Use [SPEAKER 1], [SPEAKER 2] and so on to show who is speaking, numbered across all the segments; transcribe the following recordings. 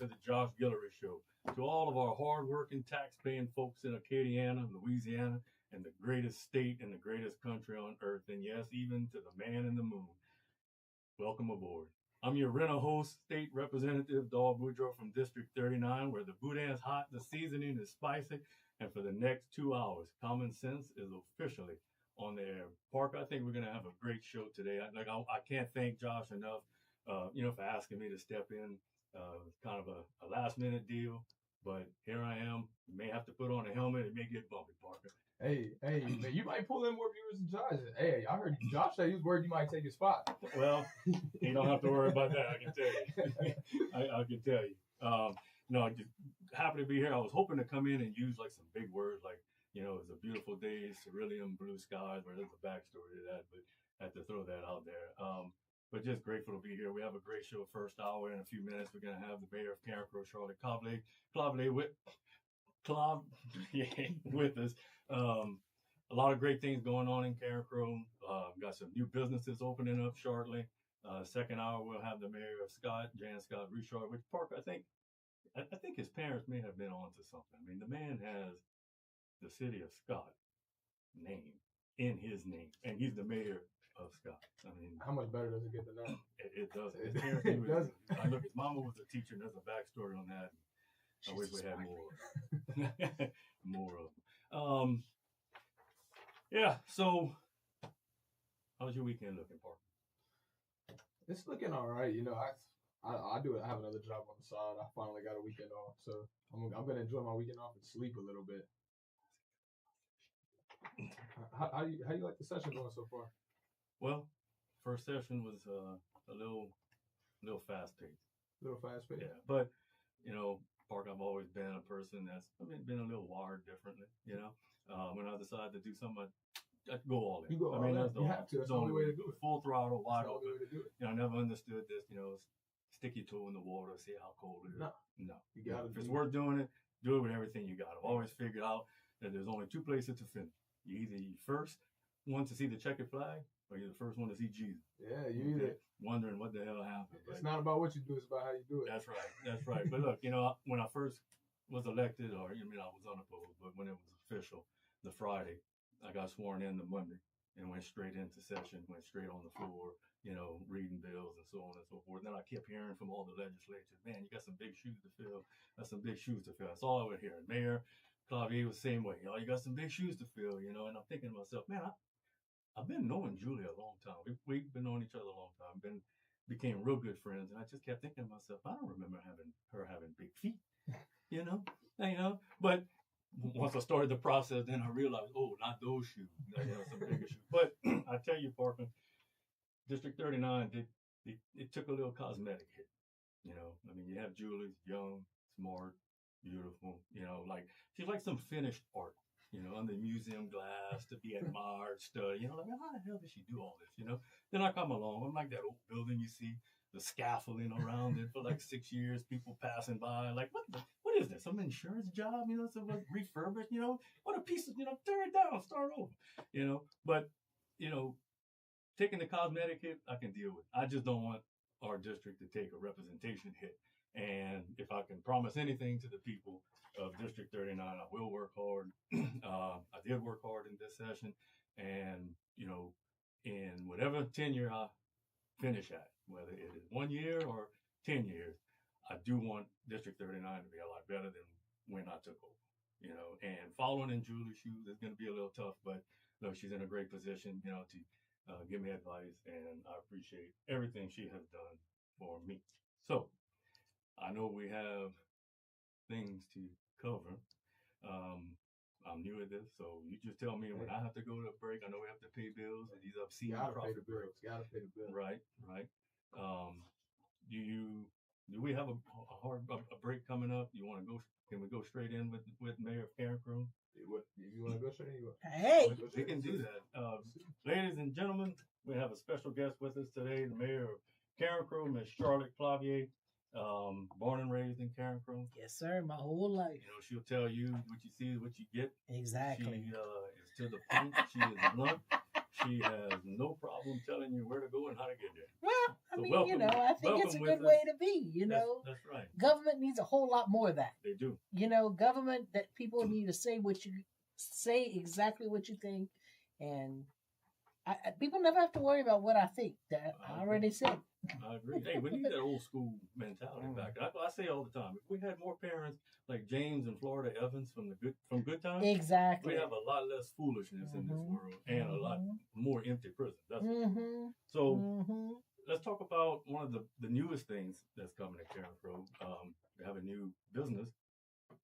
[SPEAKER 1] to the Josh Guillory Show. To all of our hardworking, tax-paying folks in Acadiana, Louisiana, and the greatest state and the greatest country on earth, and yes, even to the man in the moon, welcome aboard. I'm your rental host, State Representative Dahl Boudreaux from District 39, where the boudin's hot, the seasoning is spicy, and for the next 2 hours, common sense is officially on the air. Parker, I think we're going to have a great show today. I can't thank Josh enough, for asking me to step in. It's kind of a last-minute deal, but here I am. You may have to put on a helmet. It may get bumpy, Parker.
[SPEAKER 2] Hey, man, you might pull in more viewers than Josh. Hey, I heard Josh say he was worried you might take his spot.
[SPEAKER 1] Well, you don't have to worry about that. I can tell you. I can tell you. Just happy to be here. I was hoping to come in and use like some big words like, it's a beautiful day, cerulean blue skies, where there's a backstory to that, but I had to throw that out there. But just grateful to be here. We have a great show first hour. In a few minutes, we're going to have the mayor of Carencro, Charlotte Clavely with us. A lot of great things going on in Carencro. Got some new businesses opening up shortly. Second hour, we'll have the mayor of Jan Scott Richard, which Parker, I think his parents may have been onto something. I mean, the man has the city of Scott name in his name, and he's the mayor of Scott. I mean,
[SPEAKER 2] how much better does it get than that?
[SPEAKER 1] It doesn't. His parents, it doesn't. Look, his mama was a teacher, and there's a backstory on that. I wish we had more of them. Yeah. So, how's your weekend looking, Parker?
[SPEAKER 2] It's looking all right. I do. I have another job on the side. I finally got a weekend off, so I'm gonna enjoy my weekend off and sleep a little bit. How you like the session going so far?
[SPEAKER 1] Well, first session was a little fast paced.
[SPEAKER 2] A little fast paced.
[SPEAKER 1] Yeah, but Park, I've always been a person that's been a little wired differently. When I decide to do something, I go all in.
[SPEAKER 2] You go all in. You have to. That's the only way to do it.
[SPEAKER 1] Full throttle, wide open.
[SPEAKER 2] That's the only way to do it.
[SPEAKER 1] I never understood this. Stick your toe in the water, see how cold it is. No.
[SPEAKER 2] You got
[SPEAKER 1] If it's worth doing it, do it with everything you got. I've always figured out that there's only two places to finish. You're either the first one to see the checkered flag, or you're the first one to see Jesus.
[SPEAKER 2] Yeah, you either
[SPEAKER 1] wondering what the hell happened.
[SPEAKER 2] It's not about what you do; it's about how you do it.
[SPEAKER 1] That's right. But look, when I first was elected, or I was unopposed, but when it was official, the Friday, I got sworn in the Monday and went straight into session, went straight on the floor, reading bills and so on and so forth. And then I kept hearing from all the legislatures, man, you got some big shoes to fill. That's some big shoes to fill. That's all I would hear. Mayor Clavier was the same way. You got some big shoes to fill, and I'm thinking to myself, man, I've been knowing Julia a long time. We've been knowing each other a long time. Became real good friends, and I just kept thinking to myself, I don't remember her having big feet, But once I started the process, then I realized, oh, not those shoes. Some bigger shoes. But I tell you, Parker, District 39, it took a little cosmetic hit. You have Julie, young, smart, beautiful. She's like some finished art. Under museum glass to be admired, study. How the hell did she do all this? Then I come along. I'm like that old building you see, the scaffolding around it for like 6 years, people passing by, like, what is this? Some insurance job? Some like refurbish, what a piece of, tear it down, start over, But, taking the cosmetic hit, I can deal with. I just don't want our district to take a representation hit. And if I can promise anything to the people of District 39, I will work hard. I did work hard in this session, and in whatever tenure I finish at, whether it is 1 year or 10 years, I do want District 39 to be a lot better than when I took over. And following in Julie's shoes is going to be a little tough, but look, she's in a great position, to give me advice, and I appreciate everything she has done for me. So I know we have things to cover. I'm new at this, so you just tell me when I have to go to a break. I know we have to pay bills and these obscene profit breaks.
[SPEAKER 2] Gotta pay the bills.
[SPEAKER 1] Right. Do we have a break coming up? You want to go? Can we go straight in with Mayor of Carencro?
[SPEAKER 2] You want to go straight in?
[SPEAKER 3] Hey,
[SPEAKER 1] we can do that. Ladies and gentlemen, we have a special guest with us today, the Mayor of Carencro, Ms. Charlotte Clavier. Born and raised in Carencro.
[SPEAKER 3] Yes, sir. My whole life.
[SPEAKER 1] She'll tell you what you see is what you get.
[SPEAKER 3] Exactly.
[SPEAKER 1] She is to the point. She is blunt. She has no problem telling you where to go and how to get there.
[SPEAKER 3] Well, I
[SPEAKER 1] So
[SPEAKER 3] mean,
[SPEAKER 1] welcome-
[SPEAKER 3] I think it's a
[SPEAKER 1] welcome
[SPEAKER 3] good
[SPEAKER 1] with
[SPEAKER 3] way
[SPEAKER 1] us.
[SPEAKER 3] to be.
[SPEAKER 1] That's right.
[SPEAKER 3] Government needs a whole lot more of that.
[SPEAKER 1] They do.
[SPEAKER 3] Government that people need to say exactly what you think, and people never have to worry about what I think. That I already said.
[SPEAKER 1] I agree. Hey, we need that old school mentality back. I say all the time, if we had more parents like James and Florida Evans from Good Times,
[SPEAKER 3] Exactly.
[SPEAKER 1] we have a lot less foolishness in this world and a lot more empty prisons. That's so. Let's talk about one of the newest things that's coming to Karen Crow. We have a new business.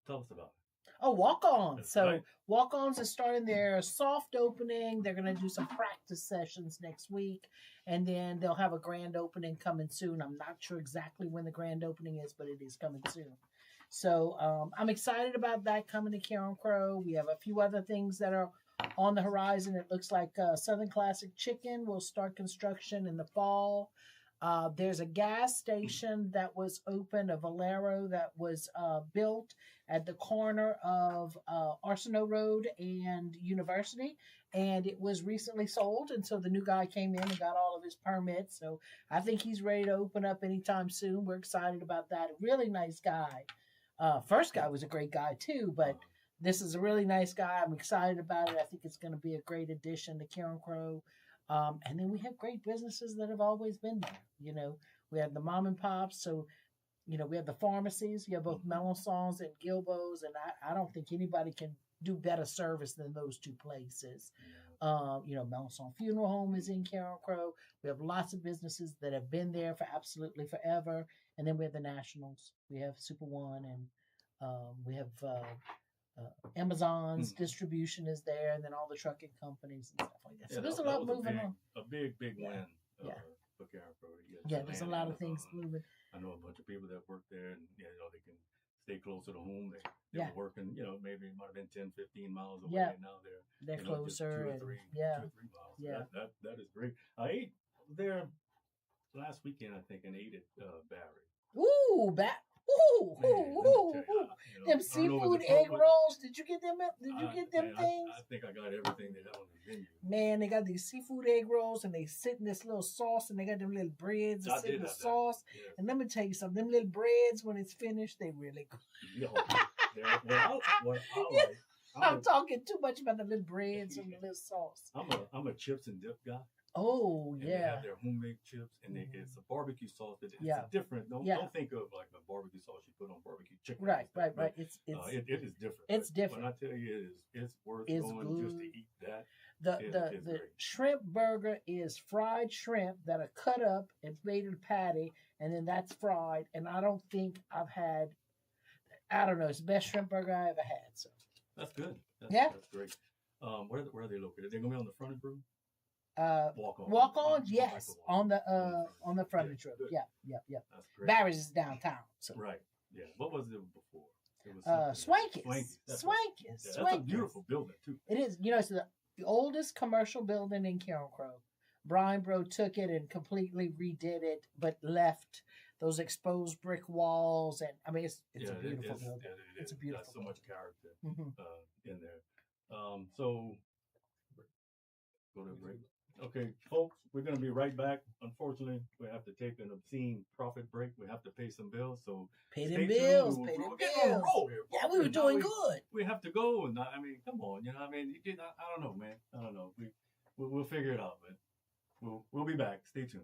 [SPEAKER 1] Tell us about it.
[SPEAKER 3] Oh, walk-ons.
[SPEAKER 1] That's
[SPEAKER 3] So
[SPEAKER 1] right.
[SPEAKER 3] walk-ons are starting their soft opening. They're going to do some practice sessions next week, and then they'll have a grand opening coming soon. I'm not sure exactly when the grand opening is, but it is coming soon. So I'm excited about that coming to Karen Crow. We have a few other things that are on the horizon. It looks like Southern Classic Chicken will start construction in the fall. There's a gas station that was opened, a Valero that was built at the corner of Arsenault Road and University, and it was recently sold. And so the new guy came in and got all of his permits. So I think he's ready to open up anytime soon. We're excited about that. A really nice guy. First guy was a great guy too, but this is a really nice guy. I'm excited about it. I think it's going to be a great addition to Karen Crow. And then we have great businesses that have always been there. We have the mom and pops. So, we have the pharmacies. You have both Melançons and Gilbo's. And I don't think anybody can do better service than those two places. Melançon Funeral Home is in Karen Crow. We have lots of businesses that have been there for absolutely forever. And then we have the nationals. We have Super One, and we have Amazon's distribution is there, and then all the trucking companies and stuff like that. So there's a lot moving on.
[SPEAKER 1] A big win for Karen Crow.
[SPEAKER 3] There's a lot of things moving.
[SPEAKER 1] I know a bunch of people that work there, and they can stay closer to home. They were working, maybe it might have been 10, 15 miles away, and now they're
[SPEAKER 3] closer.
[SPEAKER 1] Just 2 or 3 miles.
[SPEAKER 3] Yeah.
[SPEAKER 1] That is great. I ate there last weekend, I think, and ate at Barry.
[SPEAKER 3] Ooh, them seafood egg rolls. Did you get them? Things?
[SPEAKER 1] I think I got everything they have on the menu.
[SPEAKER 3] Man, they got these seafood egg rolls, and they sit in this little sauce, and they got them little breads that sit in the sauce.
[SPEAKER 1] Yes.
[SPEAKER 3] And let me tell you something. Them little breads, when it's finished, they really good. I'm talking too much about the little breads and the little sauce.
[SPEAKER 1] I'm a chips and dip guy.
[SPEAKER 3] Oh,
[SPEAKER 1] and they have their homemade chips, and it's a barbecue sauce. It's different. Don't think of like a barbecue sauce you put on barbecue chicken.
[SPEAKER 3] Right. It
[SPEAKER 1] is different.
[SPEAKER 3] It's different.
[SPEAKER 1] When I tell you it's worth going just to eat that.
[SPEAKER 3] The shrimp burger is fried shrimp that are cut up and made in a patty, and then that's fried. And I don't think it's the best shrimp burger I ever had. So
[SPEAKER 1] that's good.
[SPEAKER 3] That's
[SPEAKER 1] great. Where are they located? They're gonna be on the frontage road.
[SPEAKER 3] Walk on, yes, on the frontage road. Yeah.
[SPEAKER 1] That's great.
[SPEAKER 3] Barry's is downtown. So.
[SPEAKER 1] Right. Yeah. What was it before? It was
[SPEAKER 3] Swanky's.
[SPEAKER 1] That's a beautiful building too.
[SPEAKER 3] It is. It's the oldest commercial building in Karen Crow. Brian Bro took it and completely redid it, but left those exposed brick walls, and I mean it's a beautiful building. It's a beautiful.
[SPEAKER 1] Got so much character in there. So go to break. Okay, folks, we're going to be right back. Unfortunately, we have to take an obscene profit break. We have to pay some bills. So
[SPEAKER 3] pay them bills.
[SPEAKER 1] Yeah,
[SPEAKER 3] we were doing good.
[SPEAKER 1] We have to go, and I mean, come on, I don't know, man. I don't know. We'll figure it out, but we'll be back. Stay tuned.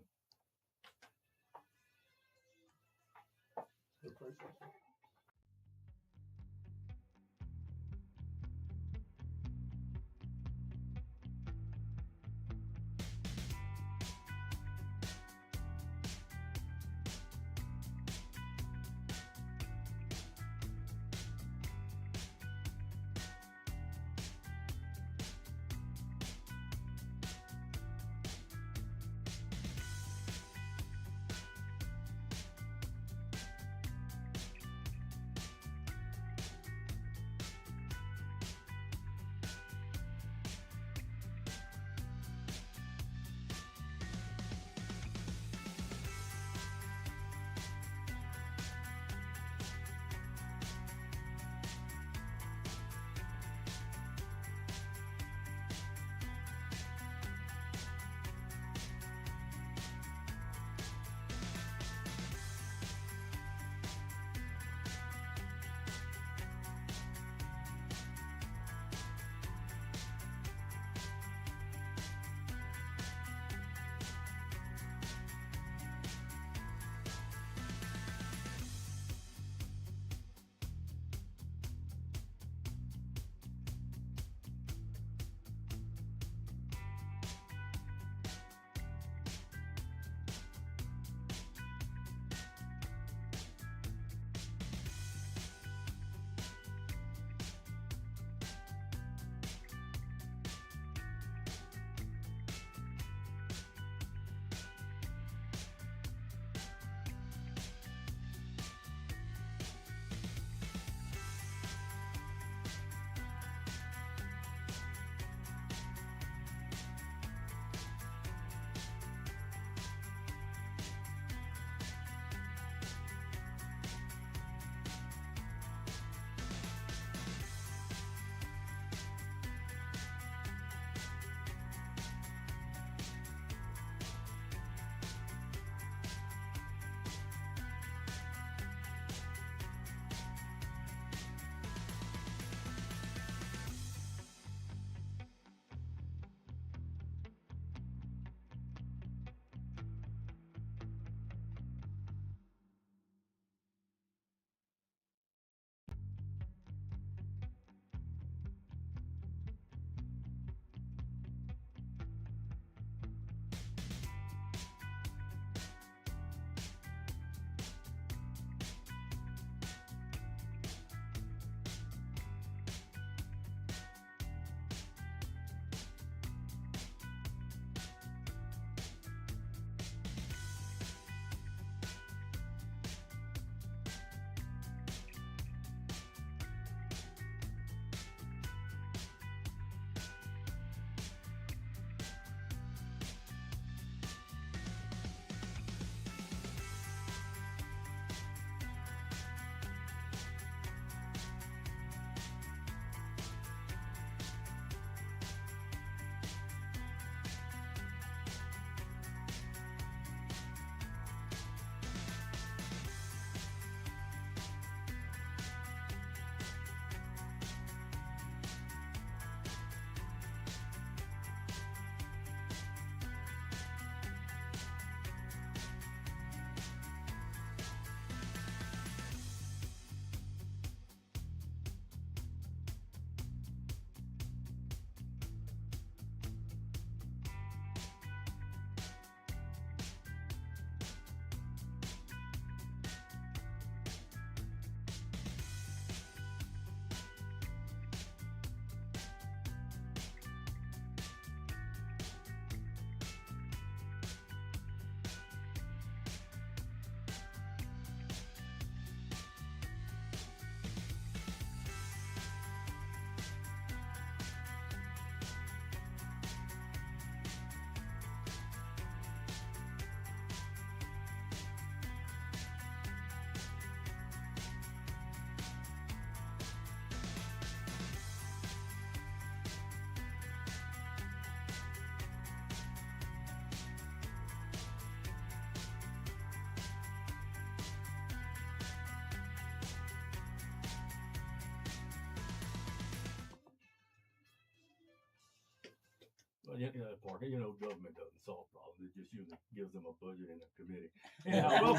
[SPEAKER 1] Well, Parker, government doesn't solve problems. It just usually gives them a budget and a committee. Anyhow,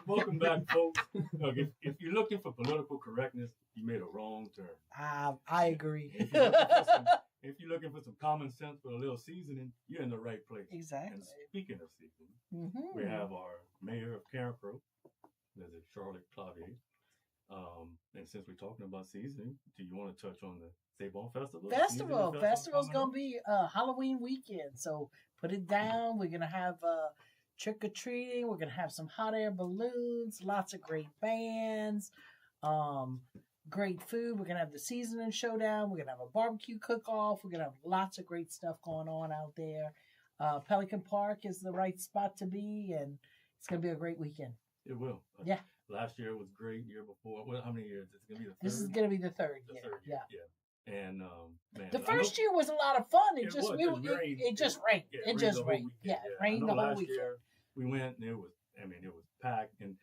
[SPEAKER 1] welcome back, folks. Look, if you're looking for political correctness, you made a wrong turn.
[SPEAKER 3] I agree.
[SPEAKER 1] If you're looking for some common sense with a little seasoning, you're in the right place.
[SPEAKER 3] Exactly.
[SPEAKER 1] And speaking of seasoning, we have our mayor of Carencro, there's a Charlotte Clavier. And since we're talking about seasoning, do you want to touch on the Sabon Festival?
[SPEAKER 3] Festival's going to be Halloween weekend. So put it down. We're going to have trick-or-treating. We're going to have some hot air balloons, lots of great bands, great food. We're going to have the seasoning showdown. We're going to have a barbecue cook-off. We're going to have lots of great stuff going on out there. Pelican Park is the right spot to be, and it's going to be a great weekend.
[SPEAKER 1] It will.
[SPEAKER 3] Yeah.
[SPEAKER 1] Last year was great. Year before, how many years? It's going to be the third?
[SPEAKER 3] This is going to be the third year.
[SPEAKER 1] Yeah. And man,
[SPEAKER 3] the first year was a lot of fun. It just rained.
[SPEAKER 1] It just rained.
[SPEAKER 3] Yeah, it rained the whole weekend.
[SPEAKER 1] Year we went, and it was packed, and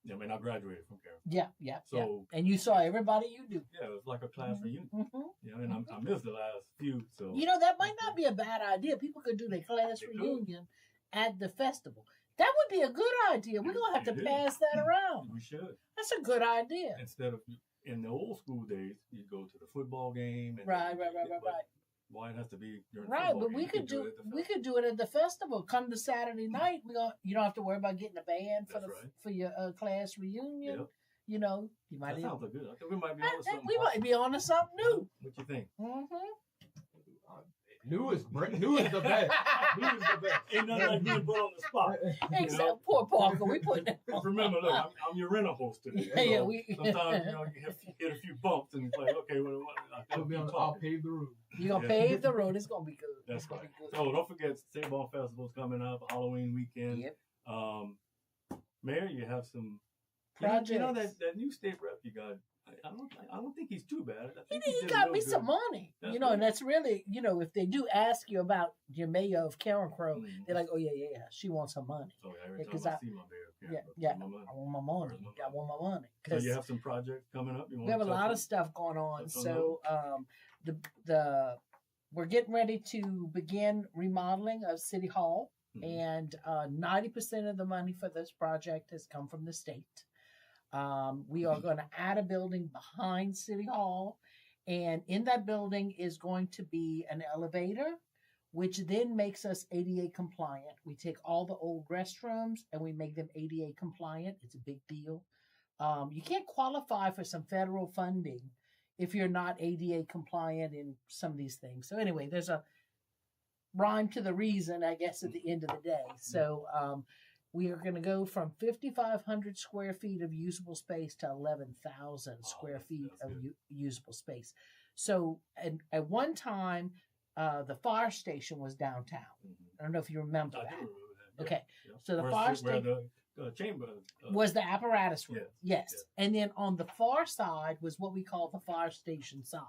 [SPEAKER 1] I graduated from Carroll.
[SPEAKER 3] Yeah.
[SPEAKER 1] So
[SPEAKER 3] and you saw everybody you knew.
[SPEAKER 1] Yeah, it was like a class reunion. And I missed the last few. So
[SPEAKER 3] that might not be a bad idea. People could do their class reunion at the festival. That would be a good idea. We're gonna have to pass that around.
[SPEAKER 1] We should.
[SPEAKER 3] That's a good idea.
[SPEAKER 1] Instead of in the old school days, you'd go to the football game. And
[SPEAKER 3] right.
[SPEAKER 1] Why it has to be during the
[SPEAKER 3] right?
[SPEAKER 1] football
[SPEAKER 3] But
[SPEAKER 1] game?
[SPEAKER 3] we could do it at the festival. Come to Saturday night, you don't have to worry about getting a band for your class reunion.
[SPEAKER 1] Yep.
[SPEAKER 3] You might.
[SPEAKER 1] That sounds good. I think we might be on to something.
[SPEAKER 3] We might be on to something new.
[SPEAKER 1] What you think?
[SPEAKER 2] New is the best. New is the best.
[SPEAKER 1] Ain't nothing like being put on the spot.
[SPEAKER 3] Except poor Parker. We put that on.
[SPEAKER 1] Remember, look, I'm your rental host today. Sometimes you hit a few bumps and it's like, okay,
[SPEAKER 2] I'll pave the road.
[SPEAKER 3] You're gonna pave the road. It's gonna be good.
[SPEAKER 1] That's right. So don't forget, Sabon Festival's coming up, Halloween weekend.
[SPEAKER 3] Yep.
[SPEAKER 1] Mayor, you have some
[SPEAKER 3] projects.
[SPEAKER 1] That new state rep you got. I don't think he's too bad.
[SPEAKER 3] He got me some money, and that's really, if they do ask you about your mayor of Carencro, they're like, oh yeah, she wants her money.
[SPEAKER 1] So every time I see my mayor of
[SPEAKER 3] Carencro, I want my money. I want my money.
[SPEAKER 1] So you have some projects coming up.
[SPEAKER 3] We have a lot of stuff going on. So we're getting ready to begin remodeling of City Hall, and 90% of the money for this project has come from the state. We are going to add a building behind City Hall, and in that building is going to be an elevator, which then makes us ADA compliant. We take all the old restrooms and we make them ADA compliant. It's a big deal. You can't qualify for some federal funding if you're not ADA compliant in some of these things. So anyway, there's a rhyme to the reason, I guess, at the end of the day. So, we are going to go from 5,500 square feet of usable space to 11,000 square feet of usable space. So at one time, the fire station was downtown. I don't know if you remember that.
[SPEAKER 1] Yeah.
[SPEAKER 3] Okay. So the fire station
[SPEAKER 1] the chamber
[SPEAKER 3] was the apparatus room. Yes. And then on the far side was what we call the fire station side.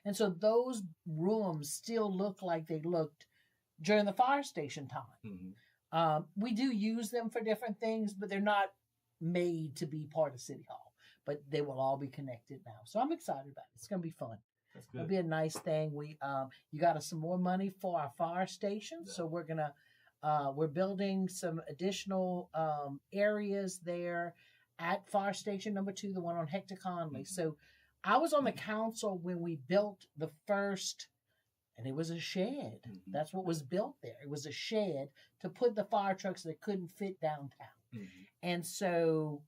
[SPEAKER 3] And so those rooms still look like they looked during the fire station time. We do use them for different things, but they're not made to be part of City Hall. But they will all be connected now. So I'm excited about it. It's going to be fun.
[SPEAKER 1] That's good.
[SPEAKER 3] It'll be a nice thing. You got us some more money for our fire station. So we're building some additional areas there at fire station number 2, the one on Hector Conley. So I was on the council when we built the first. And it was a shed. That's what was built there. It was a shed to put the fire trucks that couldn't fit downtown. And so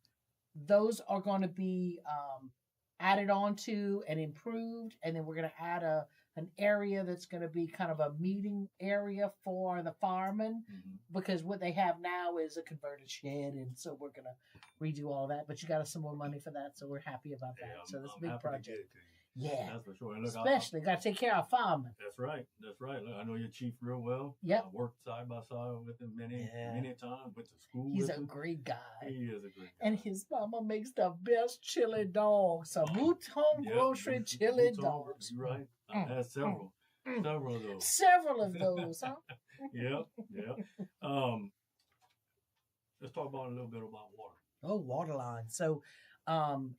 [SPEAKER 3] those are going to be added on to and improved. And then we're going to add an area that's going to be kind of a meeting area for the firemen, because what they have now is a converted shed. And so we're going to redo all that. But you got us some more money for that. So we're happy about that. So this big project. Yeah,
[SPEAKER 1] that's for sure. And look,
[SPEAKER 3] especially got to take care of firemen.
[SPEAKER 1] That's right. Look, I know your chief real well.
[SPEAKER 3] Yep.
[SPEAKER 1] I worked side by side with him many times. Went to school.
[SPEAKER 3] He's
[SPEAKER 1] with
[SPEAKER 3] a
[SPEAKER 1] him.
[SPEAKER 3] great guy.
[SPEAKER 1] He is a great guy.
[SPEAKER 3] And his mama makes the best chili dogs. Some Mouton grocery chili dogs.
[SPEAKER 1] You're right. I had several of those.
[SPEAKER 3] Several of those, huh?
[SPEAKER 1] Yeah. Let's talk about a little bit about water.
[SPEAKER 3] Oh, water line. So,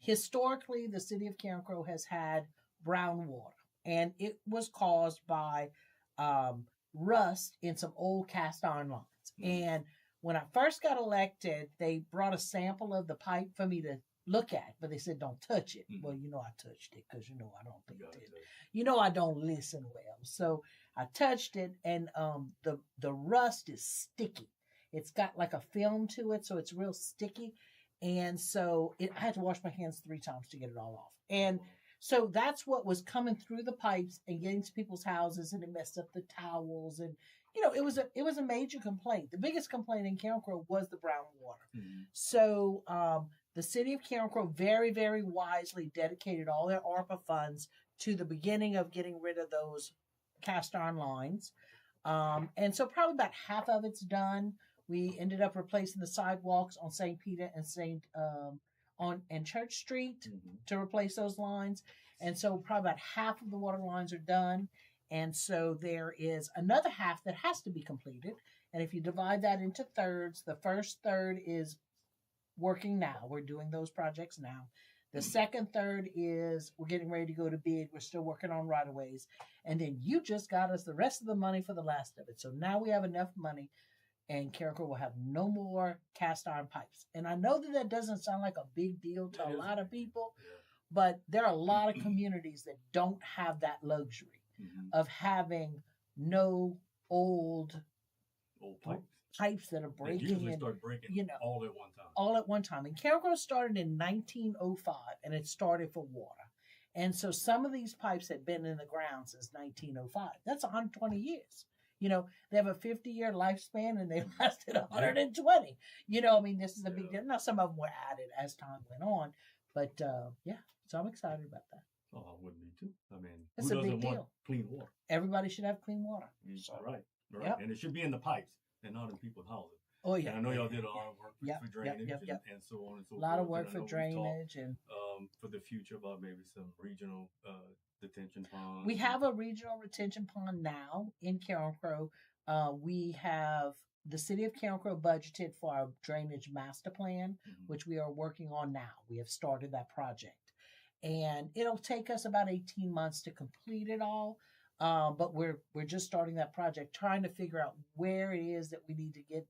[SPEAKER 3] historically, the city of Carencro has had brown water, and it was caused by rust in some old cast iron lines. And when I first got elected, they brought a sample of the pipe for me to look at, but they said don't touch it. Well, I touched it because I don't think it. I don't listen well. So I touched it, and the rust is sticky. It's got like a film to it, so it's real sticky. And so I had to wash my hands 3 times to get it all off. And so that's what was coming through the pipes and getting to people's houses, and it messed up the towels. And it was a major complaint. The biggest complaint in Carencro was the brown water. So the city of Carencro very, very wisely dedicated all their ARPA funds to the beginning of getting rid of those cast iron lines. And so probably about half of it's done. We ended up replacing the sidewalks on St. Peter and and Church Street to replace those lines. And so probably about half of the water lines are done. And so there is another half that has to be completed. And if you divide that into thirds, the first third is working now. We're doing those projects now. The second third is we're getting ready to go to bid. We're still working on right-of-ways. And then you just got us the rest of the money for the last of it. So now we have enough money, and Carencro will have no more cast iron pipes. And I know that doesn't sound like a big deal to a lot of people, but there are a lot of communities that don't have that luxury of having no old pipes that are breaking.
[SPEAKER 1] They usually start breaking all at one time.
[SPEAKER 3] All at one time. And Carencro started in 1905, and it started for water. And so some of these pipes had been in the ground since 1905. That's 120 years. They have a 50-year lifespan, and they lasted 120. This is a big deal. Now, some of them were added as time went on, but so I'm excited about that.
[SPEAKER 1] Oh, I wouldn't be too.
[SPEAKER 3] It's
[SPEAKER 1] who
[SPEAKER 3] a
[SPEAKER 1] doesn't
[SPEAKER 3] big
[SPEAKER 1] want
[SPEAKER 3] deal.
[SPEAKER 1] clean water?
[SPEAKER 3] Everybody should have clean water.
[SPEAKER 1] Right.
[SPEAKER 3] Yep.
[SPEAKER 1] And it should be in the pipes and not in people's houses.
[SPEAKER 3] Oh, yeah.
[SPEAKER 1] And I know y'all did a lot of work for drainage and so on and so forth.
[SPEAKER 3] A lot of work for drainage and
[SPEAKER 1] for the future about maybe some regional detention ponds.
[SPEAKER 3] We have a regional retention pond now in Carencro. We have the city of Carencro budgeted for our drainage master plan, which we are working on now. We have started that project. And it'll take us about 18 months to complete it all. But we're just starting that project, trying to figure out where it is that we need to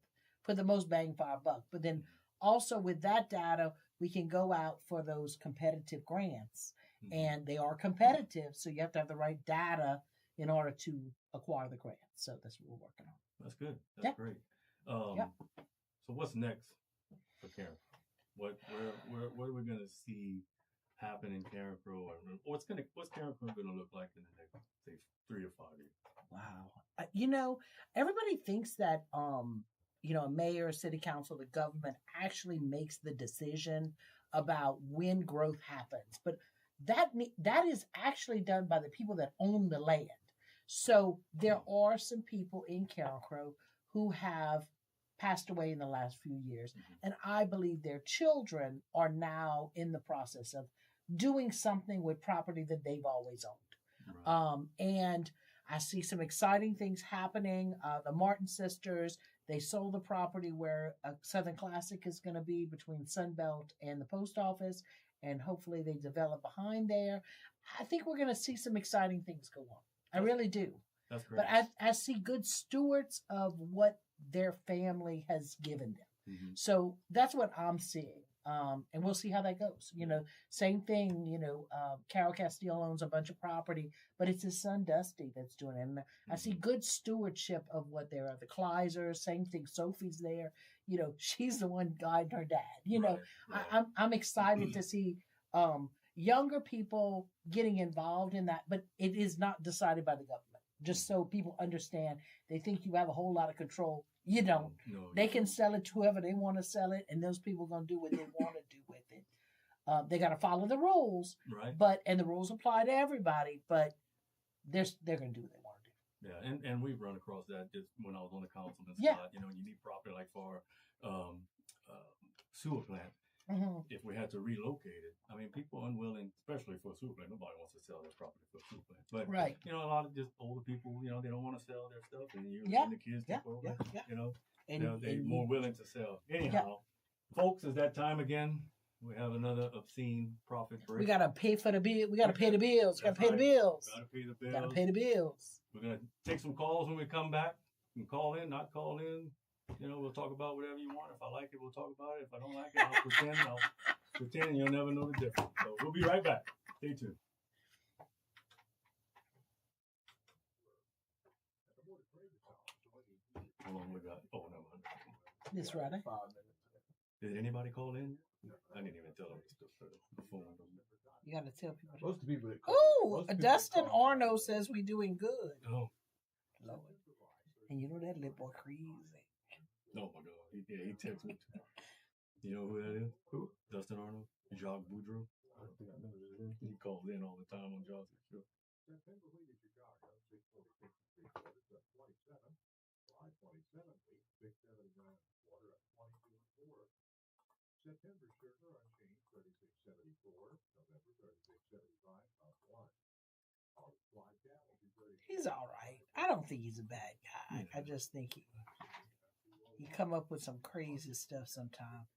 [SPEAKER 3] put the most bang for our buck. But then also with that data, we can go out for those competitive grants. And they are competitive, so you have to have the right data in order to acquire the grant. So that's what we're working on.
[SPEAKER 1] That's good. That's great. So what's next for Karen? What are we gonna see happen in Carencro, or what's Carencro gonna look like in the next, say, 3 or 5 years?
[SPEAKER 3] Wow. Everybody thinks that a mayor, a city council, the government actually makes the decision about when growth happens, but that is actually done by the people that own the land. So there are some people in Carencro who have passed away in the last few years, and I believe their children are now in the process of doing something with property that they've always owned. Right. And I see some exciting things happening. The Martin sisters, they sold the property where Southern Classic is going to be between Sunbelt and the post office, and hopefully they develop behind there. I think we're going to see some exciting things go on. I really do.
[SPEAKER 1] That's great.
[SPEAKER 3] But I see good stewards of what their family has given them. So that's what I'm seeing. And we'll see how that goes. Same thing, Carol Castile owns a bunch of property, but it's his son Dusty that's doing it. And I see good stewardship of what there are. The Kleisers, same thing. Sophie's there. She's the one guiding her dad. Right. I'm excited to see younger people getting involved in that, but it is not decided by the government. Just so people understand, they think you have a whole lot of control. You don't. No, they can sell it to whoever they want to sell it, and those people are going to do what they want to do with it. They got to follow the rules,
[SPEAKER 1] right?
[SPEAKER 3] And the rules apply to everybody, but they're going to do what they want to do.
[SPEAKER 1] Yeah, and we've run across that just when I was on the council and stuff. You need property like for sewer plant. If we had to relocate it, people are unwilling, especially for a sewer plant. Nobody wants to sell their property for a sewer plant. But a lot of just older people, they don't want to sell their stuff, and and the kids take over. They're more willing to sell. Anyhow, folks, it's that time again. We have another obscene profit break.
[SPEAKER 3] We gotta pay for the bill. We gotta pay the bills.
[SPEAKER 1] That's
[SPEAKER 3] Gotta pay the
[SPEAKER 1] right.
[SPEAKER 3] bills.
[SPEAKER 1] Gotta pay the bills.
[SPEAKER 3] Gotta pay the bills.
[SPEAKER 1] We're gonna take some calls when we come back. You can call in, not call in. You know, we'll talk about whatever you want. If I like it, we'll talk about it. If I don't like it, I'll pretend. And you'll never know the difference. So we'll be right back. Stay tuned. How long we got? Oh, no.
[SPEAKER 3] This Friday.
[SPEAKER 2] 5 minutes.
[SPEAKER 1] Did anybody call in? I didn't even tell them the phone.
[SPEAKER 3] You gotta tell people.
[SPEAKER 2] Most of the people.
[SPEAKER 3] Oh, Dustin Arno says we doing good.
[SPEAKER 1] Oh.
[SPEAKER 3] Lord. And you know that little boy crazy.
[SPEAKER 1] Oh my God. He texted me too. You know who that is?
[SPEAKER 2] Who?
[SPEAKER 1] Dustin Arnold? Jacques Boudreau?
[SPEAKER 2] I don't think I know who it is.
[SPEAKER 1] He calls in all the time on Jacques' show.
[SPEAKER 3] He's all right. I don't think he's a bad guy. I just think he come up with some crazy stuff sometimes.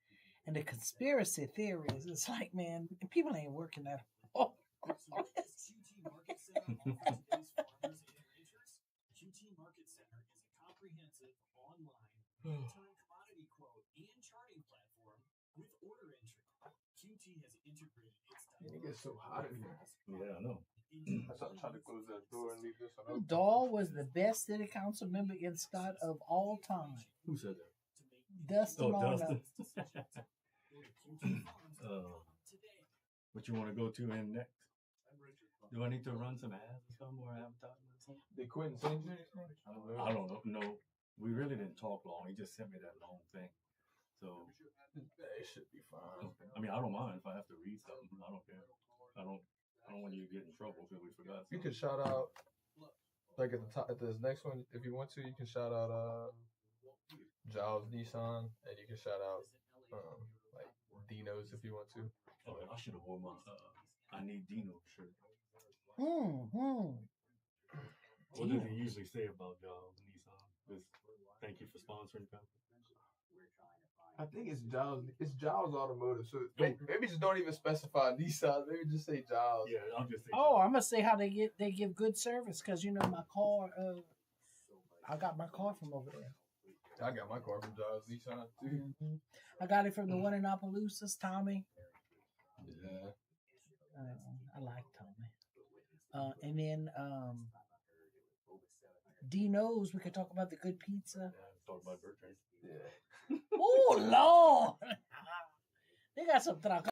[SPEAKER 3] And the conspiracy theories, it's like, man, people ain't working that hard.
[SPEAKER 4] QT Market Center offers today's farmers and ranchers. QT Market Center is a comprehensive online real-time commodity quote and charting platform with order entry. QT has integrated its
[SPEAKER 2] It gets so hot in here.
[SPEAKER 1] Yeah, I know.
[SPEAKER 2] I tried to close that door and leave this one open.
[SPEAKER 3] Dahl was the best city council member in Scott of all time.
[SPEAKER 1] Who said that?
[SPEAKER 3] Dustin
[SPEAKER 1] Oh,
[SPEAKER 3] Arno.
[SPEAKER 1] Dustin. What you want to go to in next? Do I need to run some ads or something or advertising or something?
[SPEAKER 2] Did Quentin send you anything?
[SPEAKER 1] I don't know. No, we really didn't talk long. He just sent me that long thing. So
[SPEAKER 2] It should be fine.
[SPEAKER 1] I mean, I don't mind if I have to read something. I don't care. I don't want you to get in trouble because we forgot.
[SPEAKER 2] You could shout out, like at the top, at this next one, if you want to, you can shout out Giles Nissan, and you can shout out like Dino's if you want to.
[SPEAKER 1] Oh, I should have worn my I Need Dino shirt.
[SPEAKER 3] Mm-hmm.
[SPEAKER 1] What does he usually say about Nissan? Just thank you for sponsoring the company.
[SPEAKER 2] I think it's Giles. It's Giles Automotive. So maybe just don't even specify Nissan. Maybe just say Giles.
[SPEAKER 1] Yeah, I'll just say.
[SPEAKER 3] Oh, I'm gonna say how they give good service because you know my car. I got my car from over there.
[SPEAKER 2] I got my car from Giles Nissan too.
[SPEAKER 3] Mm-hmm. I got it from the one in Opelousas, Tommy.
[SPEAKER 2] Yeah.
[SPEAKER 3] I like Tommy. And then Dino's. We could talk about the good pizza.
[SPEAKER 1] Yeah, talk about Bertrand.
[SPEAKER 2] Yeah.
[SPEAKER 3] Oh Lord, they got some truck.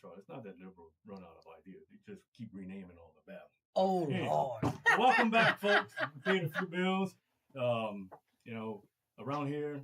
[SPEAKER 1] Charlie. It's not that liberal run out of ideas. They just keep renaming all the battles.
[SPEAKER 3] Oh,
[SPEAKER 1] Yeah.
[SPEAKER 3] Lord.
[SPEAKER 1] Welcome back, folks. We paid a few bills. You know, around here,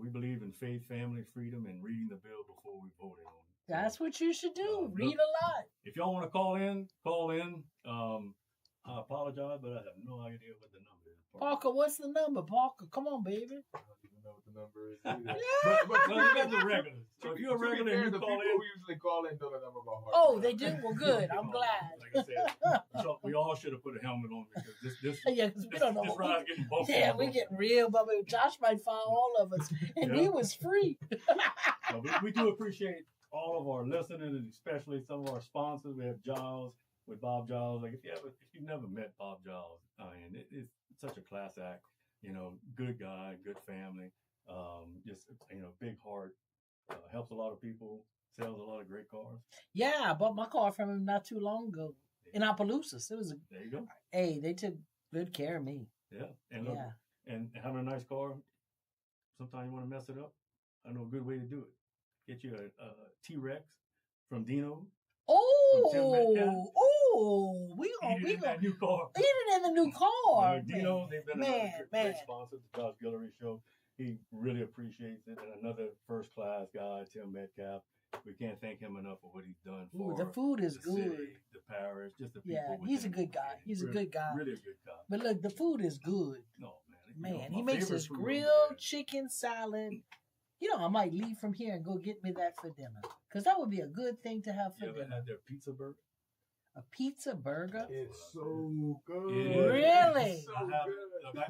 [SPEAKER 1] we believe in faith, family, freedom, and reading the bill before we voted on it.
[SPEAKER 3] That's what you should do.
[SPEAKER 1] Look,
[SPEAKER 3] Read a lot.
[SPEAKER 1] if y'all want to call in, call in. I apologize, but I have no idea what the number is.
[SPEAKER 3] Parker, what's the number? Parker, come on, baby.
[SPEAKER 2] I don't even know what the number is either.
[SPEAKER 1] Well, you got the regulars. So if you're a regular,
[SPEAKER 2] fair,
[SPEAKER 1] you
[SPEAKER 2] the
[SPEAKER 1] call
[SPEAKER 2] people
[SPEAKER 1] in.
[SPEAKER 2] who usually call in know the number by heart.
[SPEAKER 3] Oh, they do? Well, good. I'm glad.
[SPEAKER 1] Like I said, so we all should have put a helmet on because this
[SPEAKER 3] Yeah, because we don't know.
[SPEAKER 1] This ride's getting bumpy.
[SPEAKER 3] Yeah, we getting real bumpy. Josh might find all of us, and
[SPEAKER 1] Yeah.
[SPEAKER 3] he was free.
[SPEAKER 1] No, we do appreciate all of our listeners, and especially some of our sponsors. We have Giles with Bob Giles. Like if you've never met Bob Giles, it's such a class act. You know, good guy, good family. Just big heart. Helps a lot of people. Sells a lot of great cars.
[SPEAKER 3] Yeah, I bought my car from him not too long ago in Opelousas. It was
[SPEAKER 1] There you go.
[SPEAKER 3] hey, they took good care of me.
[SPEAKER 1] Yeah, and look,
[SPEAKER 3] Yeah.
[SPEAKER 1] and having a nice car. Sometimes you want to mess it up. I know a good way to do it. Get you a T-Rex from Dino.
[SPEAKER 3] Oh, we
[SPEAKER 1] Eat it in that new car.
[SPEAKER 3] eat it in the new car.
[SPEAKER 1] Dino, they've been
[SPEAKER 3] Man,
[SPEAKER 1] a
[SPEAKER 3] man.
[SPEAKER 1] great sponsor of the Josh Guillory show. He really appreciates it. And another first class guy, Tim Metcalf. We can't thank him enough for what he's done for
[SPEAKER 3] Ooh, the food is
[SPEAKER 1] the
[SPEAKER 3] good.
[SPEAKER 1] city, the parish, just the people.
[SPEAKER 3] Yeah, he's a
[SPEAKER 1] within
[SPEAKER 3] good guy.
[SPEAKER 1] it.
[SPEAKER 3] He's a
[SPEAKER 1] Really-
[SPEAKER 3] good guy.
[SPEAKER 1] Really a good guy.
[SPEAKER 3] But look, the food is good.
[SPEAKER 1] No,
[SPEAKER 3] Man,
[SPEAKER 1] my
[SPEAKER 3] he makes
[SPEAKER 1] favorite
[SPEAKER 3] his
[SPEAKER 1] food over
[SPEAKER 3] grilled
[SPEAKER 1] there.
[SPEAKER 3] chicken salad. You know, I might leave from here and go get me that for dinner. Because that would be a good thing to have for
[SPEAKER 1] You ever
[SPEAKER 3] dinner.
[SPEAKER 1] had their pizza burger?
[SPEAKER 3] A pizza burger?
[SPEAKER 2] It's so good.
[SPEAKER 1] Yeah.
[SPEAKER 3] Really?
[SPEAKER 2] It's so
[SPEAKER 1] I have,
[SPEAKER 2] good.
[SPEAKER 1] look,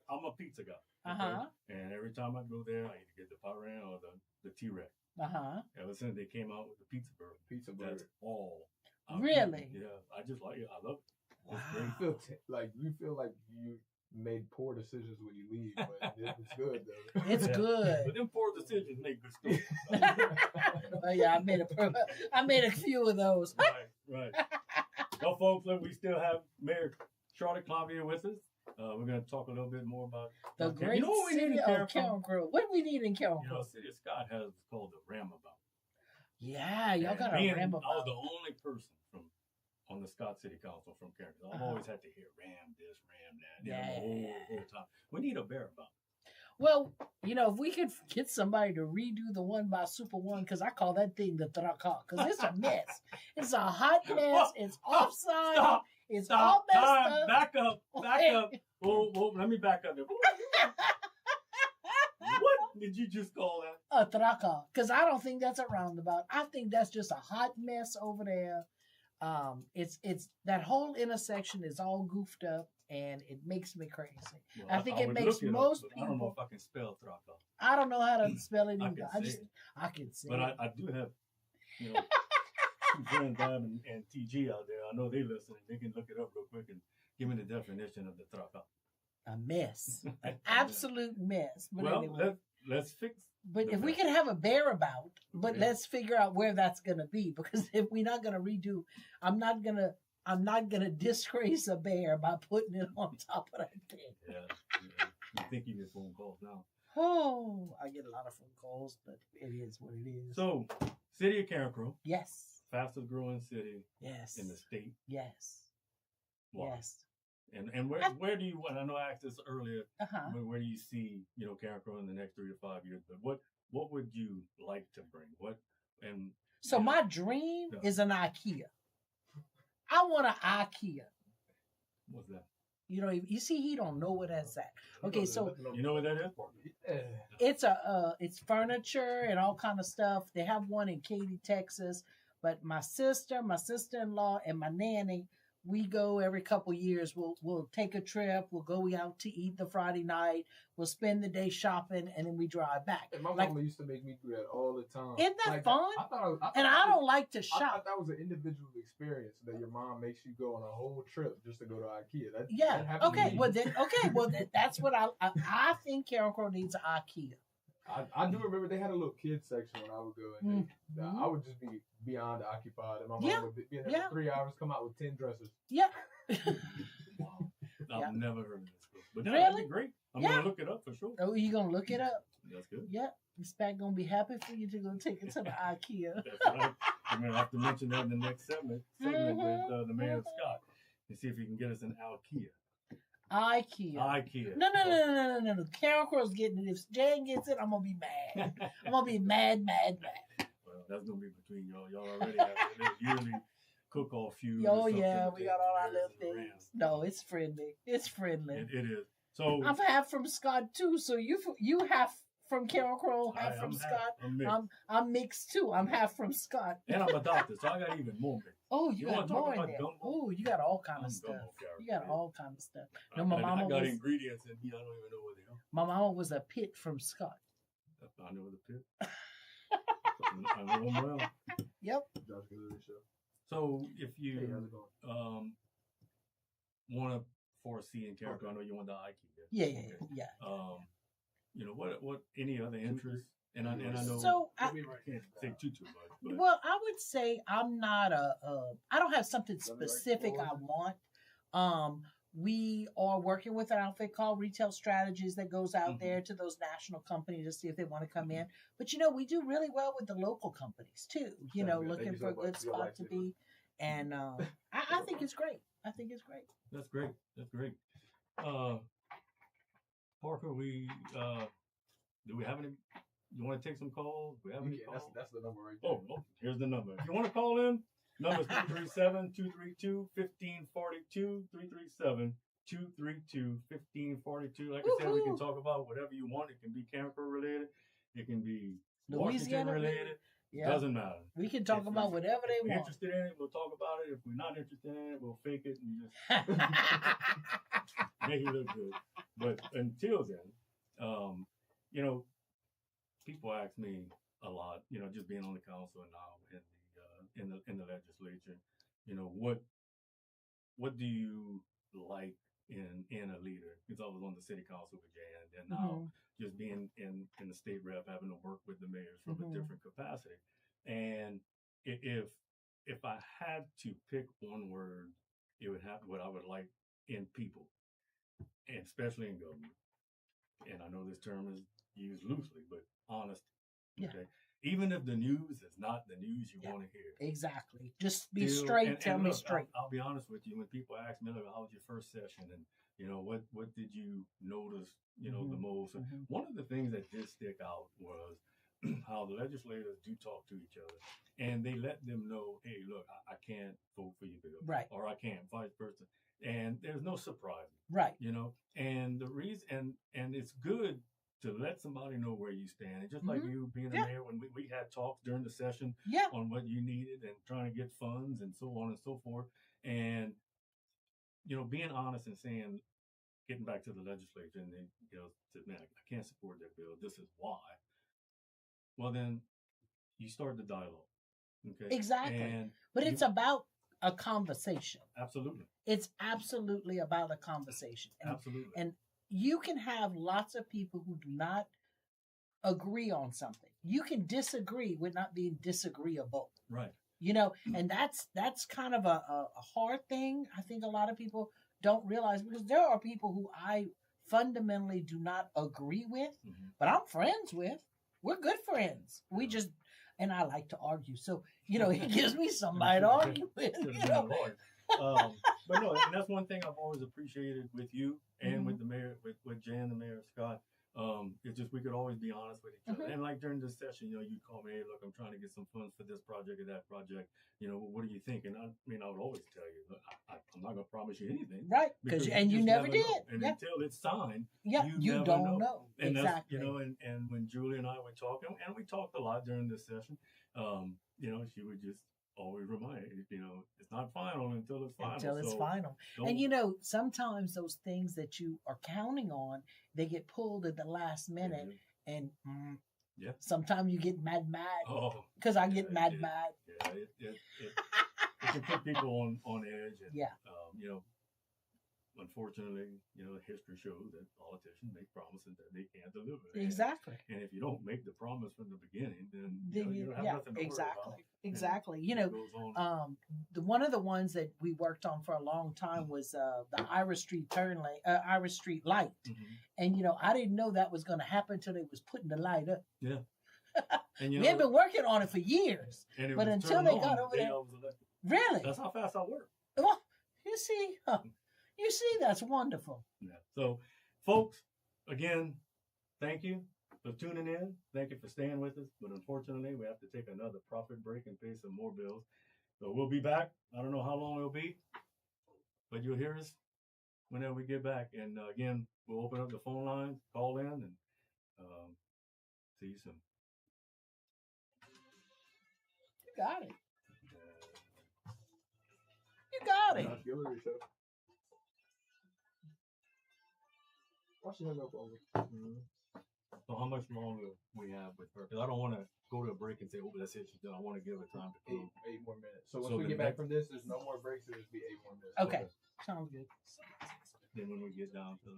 [SPEAKER 1] I'm a pizza guy.
[SPEAKER 3] Uh-huh.
[SPEAKER 1] And every time I go there, I either get the Paran or the T-Rex.
[SPEAKER 3] Uh-huh.
[SPEAKER 1] Ever since they came out with the pizza burger,
[SPEAKER 2] Pizza
[SPEAKER 1] that's
[SPEAKER 2] burger.
[SPEAKER 1] all. I've
[SPEAKER 3] Really?
[SPEAKER 1] eaten. Yeah, I just like it. I love it. It's
[SPEAKER 3] Wow.
[SPEAKER 1] great.
[SPEAKER 2] You feel like you made poor decisions when you leave, but it's good though.
[SPEAKER 3] It's
[SPEAKER 1] Yeah.
[SPEAKER 3] good.
[SPEAKER 1] But them poor decisions make good stories.
[SPEAKER 3] Oh yeah, I made a few of those.
[SPEAKER 1] Right. Well, folks, look, we still have Mayor Charlotte Clavier with us. We're going to talk a little bit more about
[SPEAKER 3] The great
[SPEAKER 1] You know what we need
[SPEAKER 3] city
[SPEAKER 1] in
[SPEAKER 3] of
[SPEAKER 1] Carroll?
[SPEAKER 3] Carroll Grove. What do we need in Carroll
[SPEAKER 1] You know,
[SPEAKER 3] Grove?
[SPEAKER 1] City of Scott has what's called the Ramabout.
[SPEAKER 3] Yeah, y'all
[SPEAKER 1] And
[SPEAKER 3] got a
[SPEAKER 1] being I was
[SPEAKER 3] ramble.
[SPEAKER 1] the only person on the Scott City Council from Carroll. I've
[SPEAKER 3] Uh-huh.
[SPEAKER 1] always had to hear ram this, ram that,
[SPEAKER 3] Yeah.
[SPEAKER 1] the whole time. We need a bear about.
[SPEAKER 3] Well, you know, if we could get somebody to redo the one by Super One, because I call that thing the Traka, because it's a mess. It's a hot mess. It's offside.
[SPEAKER 1] Stop.
[SPEAKER 3] It's all
[SPEAKER 1] Stop.
[SPEAKER 3] messed
[SPEAKER 1] Time.
[SPEAKER 3] up.
[SPEAKER 1] Back up. Back up. Whoa, let me back up there. What did you just call that?
[SPEAKER 3] A Traka, because I don't think that's a roundabout. I think that's just a hot mess over there. It's that whole intersection is all goofed up, and it makes me crazy.
[SPEAKER 1] Well,
[SPEAKER 3] I think it
[SPEAKER 1] would
[SPEAKER 3] makes
[SPEAKER 1] look up,
[SPEAKER 3] most
[SPEAKER 1] but I don't know
[SPEAKER 3] people-
[SPEAKER 1] if I can spell Traka.
[SPEAKER 3] I don't know how to spell it
[SPEAKER 1] I
[SPEAKER 3] either.
[SPEAKER 1] can say it.
[SPEAKER 3] I can say
[SPEAKER 1] But
[SPEAKER 3] it.
[SPEAKER 1] I do have, two friends, Bob and TG out there. I know they listen. They can look it up real quick and give me the definition of the Traka.
[SPEAKER 3] A mess, an absolute mess. But
[SPEAKER 1] Well,
[SPEAKER 3] anyway,
[SPEAKER 1] let's fix.
[SPEAKER 3] but
[SPEAKER 1] the
[SPEAKER 3] if we
[SPEAKER 1] mess.
[SPEAKER 3] could have a bear about, but
[SPEAKER 1] Yeah.
[SPEAKER 3] let's figure out where that's gonna be, because if we're not gonna redo, I'm not gonna disgrace a bear by putting it on top of that thing.
[SPEAKER 1] Yeah. You think you get phone calls now?
[SPEAKER 3] Oh, I get a lot of phone calls, but it is what it is.
[SPEAKER 1] So, City of Carencro,
[SPEAKER 3] Yes,
[SPEAKER 1] fastest growing city
[SPEAKER 3] yes,
[SPEAKER 1] in the state.
[SPEAKER 3] yes,
[SPEAKER 1] Why?
[SPEAKER 3] yes.
[SPEAKER 1] And where do you? And I know I asked this earlier.
[SPEAKER 3] Uh-huh.
[SPEAKER 1] Where do you see Carencro in the next 3 to 5 years? But what would you like to bring? What and
[SPEAKER 3] So
[SPEAKER 1] Yeah.
[SPEAKER 3] my dream
[SPEAKER 1] Yeah.
[SPEAKER 3] is an IKEA. I want an IKEA.
[SPEAKER 1] what's that?
[SPEAKER 3] You know, you see, he don't know what that's at. Okay, so
[SPEAKER 1] You know what that is?
[SPEAKER 2] Yeah.
[SPEAKER 3] it's furniture and all kind of stuff. They have one in Katy, Texas. But my sister-in-law, and my nanny, we go every couple years. We'll take a trip. We'll go out to eat the Friday night. We'll spend the day shopping, and then we drive back.
[SPEAKER 2] And my
[SPEAKER 3] Like,
[SPEAKER 2] mama used to make me do that all the time.
[SPEAKER 3] Isn't that fun?
[SPEAKER 2] I thought
[SPEAKER 3] and I don't like to
[SPEAKER 2] I
[SPEAKER 3] shop.
[SPEAKER 2] thought that was an individual experience that your mom makes you go on a whole trip just to go to IKEA. That
[SPEAKER 3] Yeah.
[SPEAKER 2] happened to
[SPEAKER 3] Okay.
[SPEAKER 2] me.
[SPEAKER 3] Well, that's what I think Carencro needs an IKEA.
[SPEAKER 2] I do remember they had a little kids section when I would go, and
[SPEAKER 3] Mhm.
[SPEAKER 2] I would just be beyond occupied, and my mom
[SPEAKER 3] Yeah.
[SPEAKER 2] would be in there
[SPEAKER 3] Yeah.
[SPEAKER 2] for 3 hours, come out with 10 dresses.
[SPEAKER 3] Yeah.
[SPEAKER 1] Wow. I've
[SPEAKER 3] Yeah.
[SPEAKER 1] never heard of this. But
[SPEAKER 3] Really?
[SPEAKER 1] that'd be great. I'm
[SPEAKER 3] Yeah.
[SPEAKER 1] gonna look it up for sure.
[SPEAKER 3] Oh, you gonna look it up?
[SPEAKER 1] That's good.
[SPEAKER 3] Yeah. Miss Pat gonna be happy for you to go take it to the IKEA.
[SPEAKER 1] That's right. I'm gonna have to mention that in the next segment with the mayor of Scott and see if he can get us an IKEA. IKEA.
[SPEAKER 3] No. Carol Crow's getting it. If Jan gets it, I'm gonna be mad. I'm gonna be mad.
[SPEAKER 1] Well, that's gonna be between y'all. Y'all already have a yearly cook-off feud.
[SPEAKER 3] Oh yeah, we got all our little things. No, it's friendly. It's friendly.
[SPEAKER 1] It is. So
[SPEAKER 3] I'm half from Scott too. So you half from Carol Crow, half from Scott. I'm mixed too. I'm half from Scott.
[SPEAKER 1] And I'm adopted, so I got even more mixed.
[SPEAKER 3] Oh, you got more in there. Oh, you got all kind of stuff. You got all kind of stuff. No, my mama
[SPEAKER 1] I got ingredients in here. I don't even know what they are.
[SPEAKER 3] My mama was a pit from Scott.
[SPEAKER 1] I know the pit. I know them well.
[SPEAKER 3] Yep.
[SPEAKER 1] So if you want to foresee in character, I know you want the IKEA.
[SPEAKER 3] Yeah.
[SPEAKER 1] You know what? Any other interests? And I know.
[SPEAKER 3] So
[SPEAKER 1] I can't say too much. But.
[SPEAKER 3] Well, I would say I'm not I don't have something specific I want. We are working with an outfit called Retail Strategies that goes out there to those national companies to see if they want to come in. But we do really well with the local companies too. Looking for a good spot to be, and I think it's great. That's great.
[SPEAKER 1] That's great. Parker, do we have any? You want to take some calls? Do we have any calls?
[SPEAKER 2] That's the number right there.
[SPEAKER 1] Oh, here's the number. If you want to call in, number is 337-232-1542, 337-232-1542. Like I said, we can talk about whatever you want. It can be camper related. It can be Washington related. Yeah. Doesn't matter.
[SPEAKER 3] We can talk about whatever they want.
[SPEAKER 1] If we're interested in it, we'll talk about it. If we're not interested in it, we'll fake it and just make it look good. But until then, people ask me a lot, just being on the council and now in the legislature, what do you like in a leader? Because I was on the city council with Jan, and now just being in the state rep, having to work with the mayors from a different capacity. And if I had to pick one word, it would have what I would like in people, and especially in government. And I know this term is used loosely, but honest. Okay. Even if the news is not the news you want to hear.
[SPEAKER 3] Exactly. Just be straight. Tell me straight.
[SPEAKER 1] I'll be honest with you. When people ask me, how was your first session? And, what did you notice, the most? One of the things that did stick out was how the legislators do talk to each other. And they let them know, hey, look, I can't vote for you, Bill.
[SPEAKER 3] Right.
[SPEAKER 1] Or I can't, vice versa. And there's no surprise.
[SPEAKER 3] Right.
[SPEAKER 1] And the reason, and it's good to let somebody know where you stand. And just like you being a mayor, when we had talks during the session on what you needed and trying to get funds and so on and so forth. And, being honest and saying, getting back to the legislature and they, said, man, I can't support that bill. This is why. Well, then you start the dialogue. Okay.
[SPEAKER 3] Exactly. But it's about a conversation.
[SPEAKER 1] Absolutely.
[SPEAKER 3] It's absolutely about a conversation.
[SPEAKER 1] Absolutely.
[SPEAKER 3] And you can have lots of people who do not agree on something. You can disagree with not being disagreeable.
[SPEAKER 1] Right.
[SPEAKER 3] And that's kind of a hard thing. I think a lot of people don't realize, because there are people who I fundamentally do not agree with, but I'm friends with. We're good friends. We just, and I like to argue. So, it gives me somebody to argue with.
[SPEAKER 1] But no, and that's one thing I've always appreciated with you and with the mayor, with Jan, the mayor of Scott. It's just we could always be honest with each other. And like during this session, you call me, hey, look, I'm trying to get some funds for this project or that project. What do you think? And I would always tell you, look, I'm not going to promise you anything,
[SPEAKER 3] right? Because you never did.
[SPEAKER 1] And until it's signed,
[SPEAKER 3] you don't know.
[SPEAKER 1] And
[SPEAKER 3] exactly.
[SPEAKER 1] That's, and when Julie and I were talking, and we talked a lot during this session, she would just always remind it's not final until it's final.
[SPEAKER 3] Until it's final. And sometimes those things that you are counting on, they get pulled at the last minute, and sometimes you get mad. Because I get mad.
[SPEAKER 1] Yeah, it can put people on edge. And, unfortunately, history shows that politicians make promises that they can't deliver.
[SPEAKER 3] Exactly.
[SPEAKER 1] And if you don't make the promise from the beginning, then
[SPEAKER 3] Then
[SPEAKER 1] you don't have nothing to
[SPEAKER 3] exactly.
[SPEAKER 1] worry about.
[SPEAKER 3] Exactly.
[SPEAKER 1] And it goes on.
[SPEAKER 3] One of the ones that we worked on for a long time was the Irish Street Irish Street light. And I didn't know that was going to happen until they was putting the light up.
[SPEAKER 1] Yeah. And
[SPEAKER 3] we had been working on it for years, but until they got over there, really,
[SPEAKER 1] that's how fast I work.
[SPEAKER 3] Well, you see, that's wonderful.
[SPEAKER 1] Yeah. So, folks, again, thank you for tuning in. Thank you for staying with us. But unfortunately, we have to take another profit break and pay some more bills. So we'll be back. I don't know how long it'll be, but you'll hear us whenever we get back. And again, we'll open up the phone lines, call in, and see you soon.
[SPEAKER 3] You got it. You got it.
[SPEAKER 2] Guillory show. Watch your hand up over.
[SPEAKER 1] So how much longer we have with her? Because I don't want to go to a break and say, "Oh, that's it, she's done." I want to give her time to cool.
[SPEAKER 2] 8 more minutes. So once we get back from this, there's no more breaks. It'll just be 8 more minutes.
[SPEAKER 3] Okay. Sounds good.
[SPEAKER 1] Then when we get down to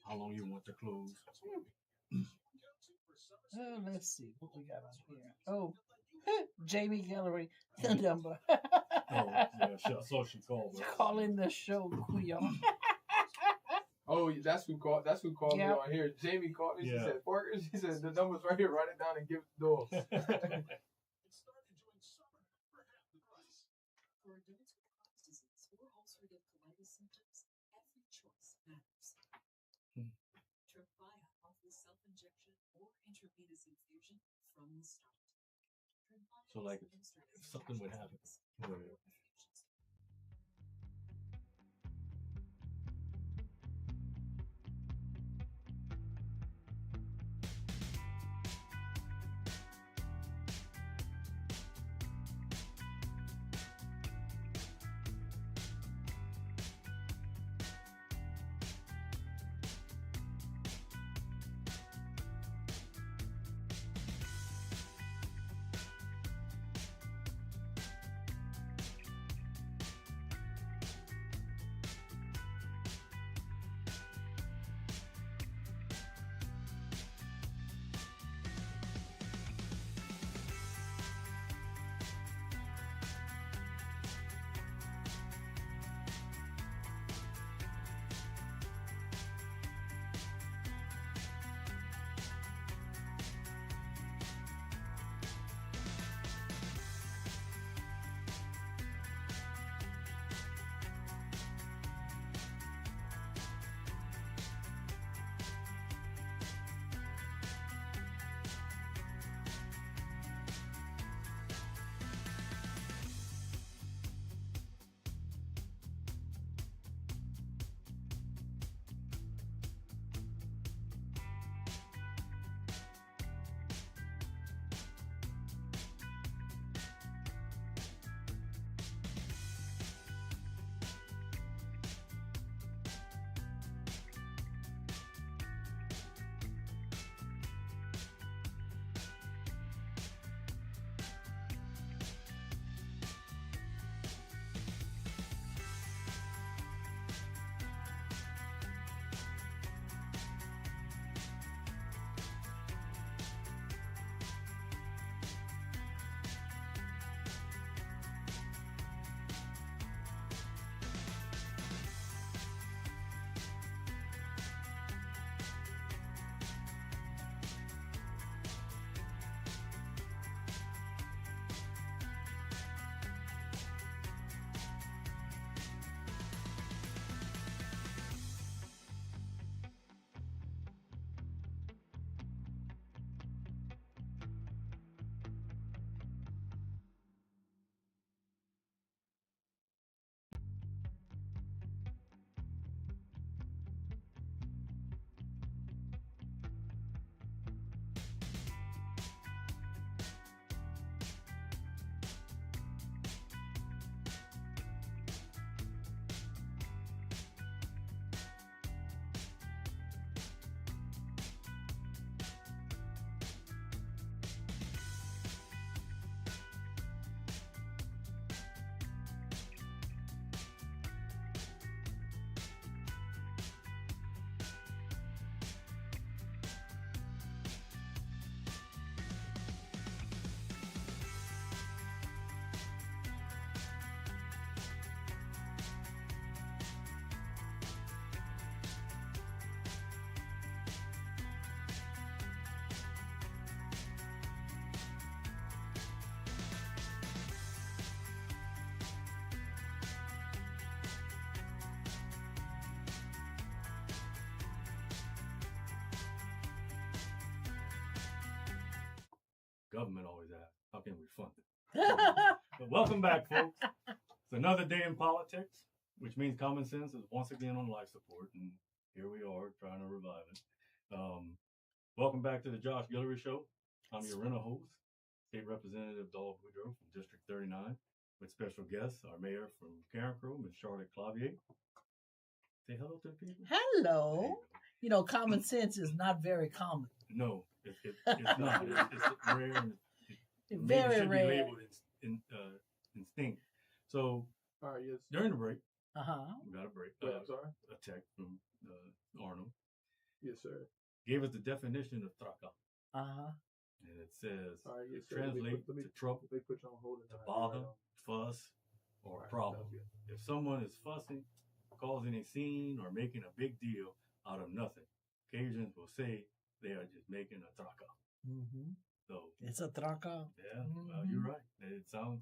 [SPEAKER 1] how long you want to close?
[SPEAKER 3] Let's see what we got on here. Oh, Jamie Guillory, the number.
[SPEAKER 1] So she called.
[SPEAKER 3] Calling the show Queen.
[SPEAKER 2] Oh, that's who called me on here. Jamie called me. She said, Parker, she said, the number's right here. Write it down and give it the door.
[SPEAKER 4] Start enjoying summer for half the price.
[SPEAKER 5] For adults with Crohn's disease or ulcerative colitis symptoms, every choice matters. Tremfya offers self-injection or intravenous infusion from the start. Tremfya
[SPEAKER 1] So, like,
[SPEAKER 5] is administered
[SPEAKER 1] if
[SPEAKER 5] as
[SPEAKER 1] something would happen.
[SPEAKER 5] infusions.
[SPEAKER 1] Government always asks, how can we fund it? But welcome back, folks. It's another day in politics, which means common sense is once again on life support, and here we are trying to revive it. Welcome back to the Josh Guillory Show. I'm your rental host, State Representative Dog Woodrow from District 39, with special guests, our mayor from Carencro, Ms. Charlotte Clavier. Say hello to the people.
[SPEAKER 3] Hello. You know, common sense is not very common.
[SPEAKER 1] No, it's not. It's rare and it
[SPEAKER 3] Very
[SPEAKER 1] should
[SPEAKER 3] rare.
[SPEAKER 1] be labeled instinct. So
[SPEAKER 2] All right, yes.
[SPEAKER 1] during the break,
[SPEAKER 3] Uh-huh.
[SPEAKER 1] we got a break.
[SPEAKER 2] Wait, I'm sorry.
[SPEAKER 1] A text from Arnold
[SPEAKER 2] Yes, sir.
[SPEAKER 1] gave us the definition of traca,
[SPEAKER 3] Uh-huh.
[SPEAKER 1] and it says
[SPEAKER 2] All right, yes, sir.
[SPEAKER 1] translate
[SPEAKER 2] let me,
[SPEAKER 1] to trouble,
[SPEAKER 2] They put you on hold.
[SPEAKER 1] to bother, fuss, or problem. If someone is fussing, causing a scene, or making a big deal out of nothing, Cajuns will say they are just making a traca.
[SPEAKER 3] Mm-hmm.
[SPEAKER 1] So
[SPEAKER 3] It's a traca.
[SPEAKER 1] yeah, well, you're right. It sounds.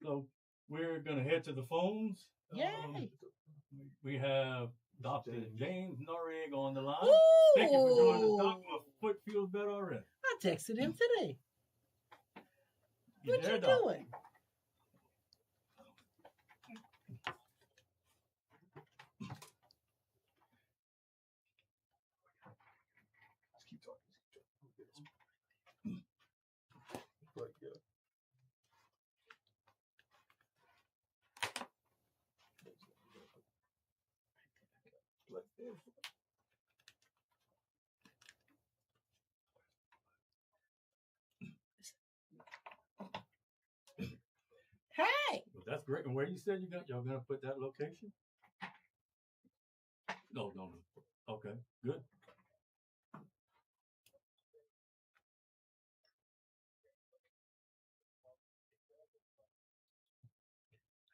[SPEAKER 1] So we're gonna head to the phones.
[SPEAKER 3] Yay.
[SPEAKER 1] We have Dr. James Noriega on the line.
[SPEAKER 3] Ooh.
[SPEAKER 1] Thank you for joining us, Doc. My foot feels better already.
[SPEAKER 3] I texted him today.
[SPEAKER 1] You
[SPEAKER 3] What
[SPEAKER 1] there,
[SPEAKER 3] you
[SPEAKER 1] Doc?
[SPEAKER 3] doing?
[SPEAKER 2] Just keep talking. Like, yeah. Like, yeah.
[SPEAKER 3] Hey.
[SPEAKER 1] Well, that's great. And where you said y'all gonna put that location? No. Okay, good.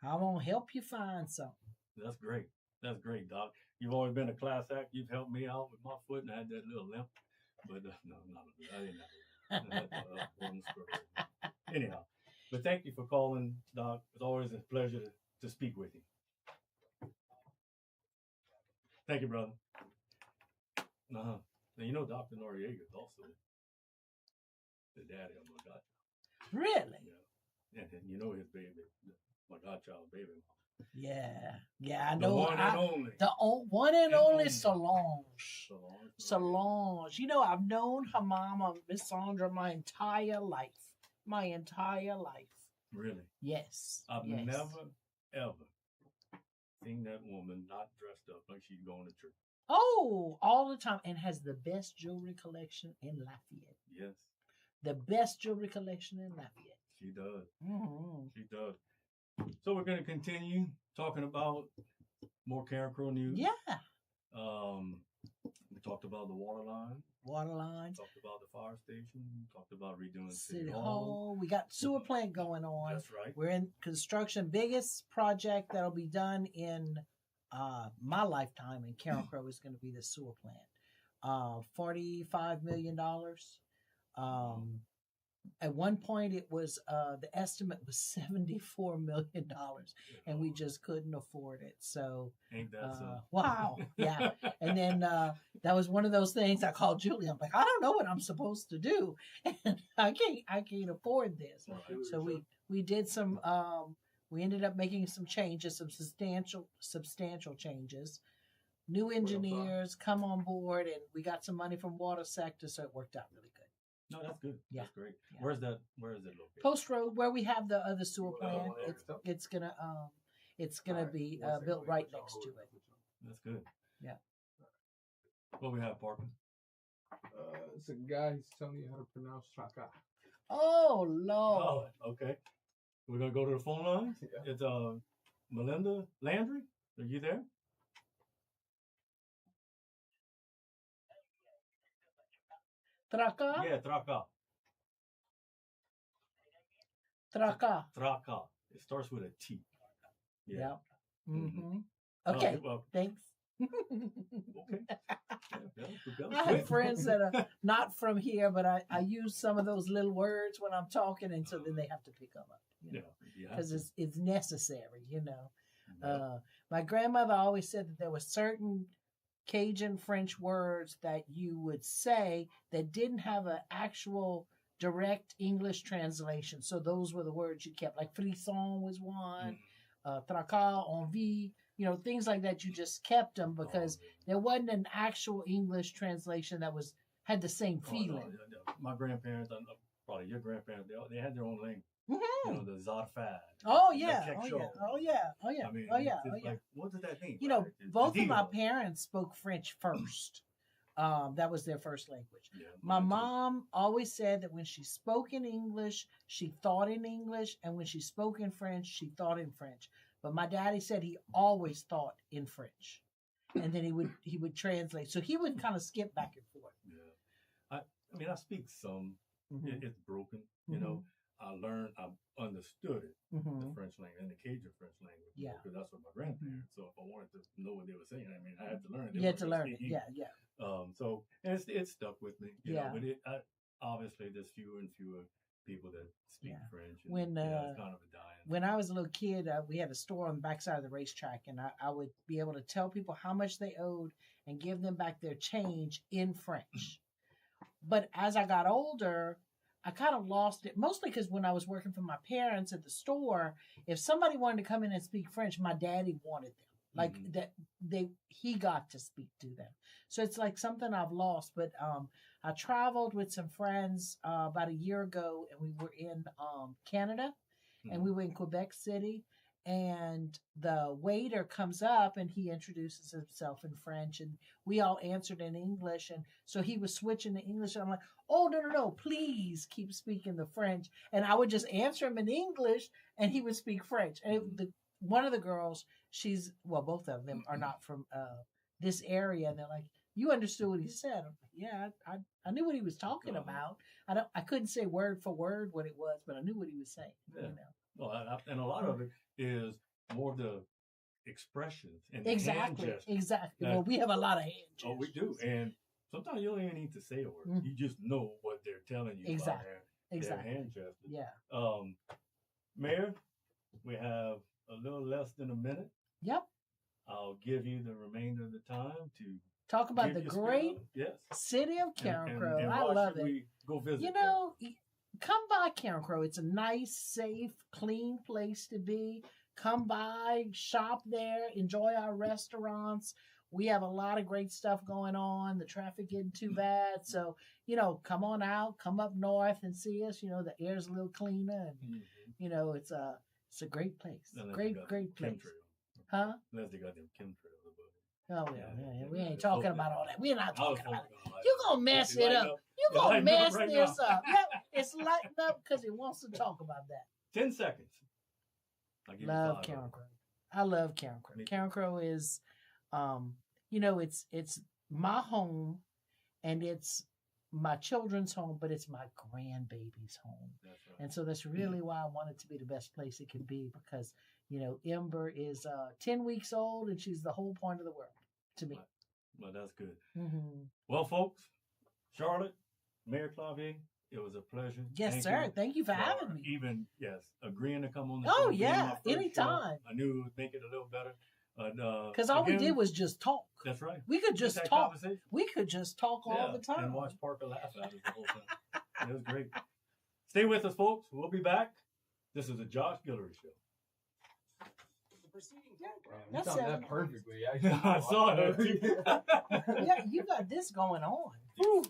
[SPEAKER 3] I won't help you find something.
[SPEAKER 1] That's great. That's great, Doc. You've always been a class act. You've helped me out with my foot, and I had that little limp. But no, I didn't have it. I had one screw. Anyhow, but thank you for calling, Doc. It's always a pleasure to speak with you. Thank you, brother. Now, you know Dr. Noriega is also the daddy of my godchild.
[SPEAKER 3] Really?
[SPEAKER 1] Yeah. And you know his baby, my godchild's baby mom.
[SPEAKER 3] Yeah, I
[SPEAKER 1] The
[SPEAKER 3] know.
[SPEAKER 1] one and only.
[SPEAKER 3] The one and only
[SPEAKER 1] Solange.
[SPEAKER 3] Solange. You know, I've known her mama, Miss Sandra, my entire life.
[SPEAKER 1] Really?
[SPEAKER 3] Yes.
[SPEAKER 1] I've
[SPEAKER 3] yes.
[SPEAKER 1] never, ever seen that woman not dressed up like she's going to church.
[SPEAKER 3] Oh, all the time. And has the best jewelry collection in Lafayette.
[SPEAKER 1] Yes.
[SPEAKER 3] The best jewelry collection in Lafayette.
[SPEAKER 1] She does.
[SPEAKER 3] Mm-hmm.
[SPEAKER 1] She does. So we're going to continue talking about more Carencro news.
[SPEAKER 3] Yeah.
[SPEAKER 1] We talked about the water line.
[SPEAKER 3] Water lines.
[SPEAKER 1] Talked about the fire station. Talked about redoing
[SPEAKER 3] City Hall. We got sewer plant going on.
[SPEAKER 1] That's right.
[SPEAKER 3] We're in construction. Biggest project that'll be done in my lifetime in Carencro is going to be the sewer plant. $45 million. At one point, it was the estimate was $74 million, and we just couldn't afford it. So,
[SPEAKER 1] Ain't that so?
[SPEAKER 3] wow, yeah. And then that was one of those things. I called Julie. I'm like, I don't know what I'm supposed to do, and I can't afford this.
[SPEAKER 1] Right.
[SPEAKER 3] So we did some. We ended up making some changes, some substantial changes. New engineers come on board, and we got some money from water sector, so it worked out really good.
[SPEAKER 1] No, that's good.
[SPEAKER 3] Yeah.
[SPEAKER 1] That's great.
[SPEAKER 3] Yeah.
[SPEAKER 1] Where is it located?
[SPEAKER 3] Post Road, where we have the other sewer plant,
[SPEAKER 2] there.
[SPEAKER 3] it's gonna
[SPEAKER 2] Alright,
[SPEAKER 3] be
[SPEAKER 2] one second,
[SPEAKER 3] built
[SPEAKER 2] let me
[SPEAKER 3] right
[SPEAKER 2] put you on
[SPEAKER 3] next
[SPEAKER 2] hold.
[SPEAKER 3] to it.
[SPEAKER 1] That's good.
[SPEAKER 3] Yeah.
[SPEAKER 1] What we have, Parker?
[SPEAKER 2] It's a guy. He's telling you how to pronounce Chaka.
[SPEAKER 3] Oh Lord!
[SPEAKER 1] Oh, okay. We're gonna go to the phone lines.
[SPEAKER 2] Yeah.
[SPEAKER 1] It's Melinda Landry. Are you there?
[SPEAKER 3] Traca,
[SPEAKER 1] Yeah, Traca.
[SPEAKER 3] traca.
[SPEAKER 1] Traca. It starts with a T. Yeah.
[SPEAKER 3] Yep. Mm-hmm.
[SPEAKER 1] Oh,
[SPEAKER 3] Okay.
[SPEAKER 1] you're welcome.
[SPEAKER 3] Thanks.
[SPEAKER 1] Okay. Yeah, that was
[SPEAKER 3] I have
[SPEAKER 1] quick.
[SPEAKER 3] friends that are not from here, but I use some of those little words when I'm talking, and so then they have to pick them up.
[SPEAKER 1] Yeah.
[SPEAKER 3] Because it's necessary,
[SPEAKER 1] Yeah.
[SPEAKER 3] My grandmother always said that there were certain Cajun French words that you would say that didn't have an actual direct English translation. So those were the words you kept. Like frisson was one, tracas, envie, things like that. You just kept them because there wasn't an actual English translation that had the same feeling.
[SPEAKER 1] My grandparents, probably your grandparents, they had their own language.
[SPEAKER 3] Mm-hmm.
[SPEAKER 1] The Zarfad.
[SPEAKER 3] Oh yeah. I mean,
[SPEAKER 1] like, what does that mean?
[SPEAKER 3] Both of my parents spoke French first. That was their first language.
[SPEAKER 1] Yeah,
[SPEAKER 3] my mom always said that when she spoke in English, she thought in English, and when she spoke in French, she thought in French. But my daddy said he always thought in French, and then he would translate. So he would kind of skip back and forth.
[SPEAKER 1] Yeah, I speak some.
[SPEAKER 3] Mm-hmm.
[SPEAKER 1] It's broken,
[SPEAKER 3] Mm-hmm.
[SPEAKER 1] I understood it,
[SPEAKER 3] Mm-hmm.
[SPEAKER 1] the French language and the Cajun French language.
[SPEAKER 3] Yeah.
[SPEAKER 1] Because that's what my grandparents. So if I wanted to know what they were saying, I had to learn it.
[SPEAKER 3] You had to learn it. Yeah.
[SPEAKER 1] So and it stuck with me.
[SPEAKER 3] Yeah.
[SPEAKER 1] But obviously there's fewer and fewer people that speak French. And,
[SPEAKER 3] when
[SPEAKER 1] it's kind of a dying.
[SPEAKER 3] When I was a little kid, we had a store on the backside of the racetrack, and I would be able to tell people how much they owed and give them back their change in French. But as I got older, I kind of lost it, mostly because when I was working for my parents at the store, if somebody wanted to come in and speak French, my daddy wanted them. Like he got to speak to them. So it's like something I've lost. But I traveled with some friends about a year ago, and we were in Canada, and we were in Quebec City. And the waiter comes up and he introduces himself in French, and we all answered in English. And so he was switching to English. And I'm like, oh, no, please keep speaking the French. And I would just answer him in English, and he would speak French. And one of the girls, both of them are not from this area. And they're like, you understood what he said? I'm like, yeah, I knew what he was talking about. I couldn't say word for word what it was, but I knew what he was saying.
[SPEAKER 1] Yeah. Well, and a lot of it is more the expressions and
[SPEAKER 3] exactly.
[SPEAKER 1] the hand gestures.
[SPEAKER 3] Exactly. Well, we have a lot of hand gestures.
[SPEAKER 1] Oh, we do. And sometimes you don't even need to say a word. You just know what they're telling you about their hand gestures.
[SPEAKER 3] Yeah.
[SPEAKER 1] Mayor, we have a little less than a minute.
[SPEAKER 3] Yep.
[SPEAKER 1] I'll give you the remainder of the time to
[SPEAKER 3] talk about the great city of Carencro.
[SPEAKER 1] And
[SPEAKER 3] I love it.
[SPEAKER 1] We go visit
[SPEAKER 3] come by Carencro. It's a nice, safe, clean place to be. Come by, shop there, enjoy our restaurants. We have a lot of great stuff going on. The traffic isn't too bad. So, come on out, come up north and see us. The air's a little cleaner. And, it's a great place. Great place. Huh?
[SPEAKER 1] Unless they got them chemtrails.
[SPEAKER 3] Oh, yeah. We ain't talking about all that. We're not talking about it. You're going to mess it up. You're going to mess this up. Yep, it's lighting up because it wants to talk about that.
[SPEAKER 1] 10 seconds.
[SPEAKER 3] Love Carencro. I love Carencro. Carencro is, it's my home, and it's my children's home, but it's my grandbaby's home.
[SPEAKER 1] That's right.
[SPEAKER 3] And so that's really why I want it to be the best place it can be, because Ember is 10 weeks old, and she's the whole point of the world to me.
[SPEAKER 1] Well, that's good.
[SPEAKER 3] Mm-hmm.
[SPEAKER 1] Well, folks, Charlotte, Mayor Clavier, it was a pleasure.
[SPEAKER 3] Yes, sir. Thank you for having me.
[SPEAKER 1] Even, agreeing to come on the
[SPEAKER 3] show.
[SPEAKER 1] Oh,
[SPEAKER 3] yeah, anytime.
[SPEAKER 1] I knew it would make it a little better.
[SPEAKER 3] Because all we did was just talk.
[SPEAKER 1] That's right.
[SPEAKER 3] We could just talk. We could just talk all the time.
[SPEAKER 1] And watch Parker laugh at us the whole time. It was great. Stay with us, folks. We'll be back. This is the Josh Guillory Show.
[SPEAKER 2] You found that perfectly.
[SPEAKER 1] I saw that too.
[SPEAKER 3] Yeah, you got this going on. Woo.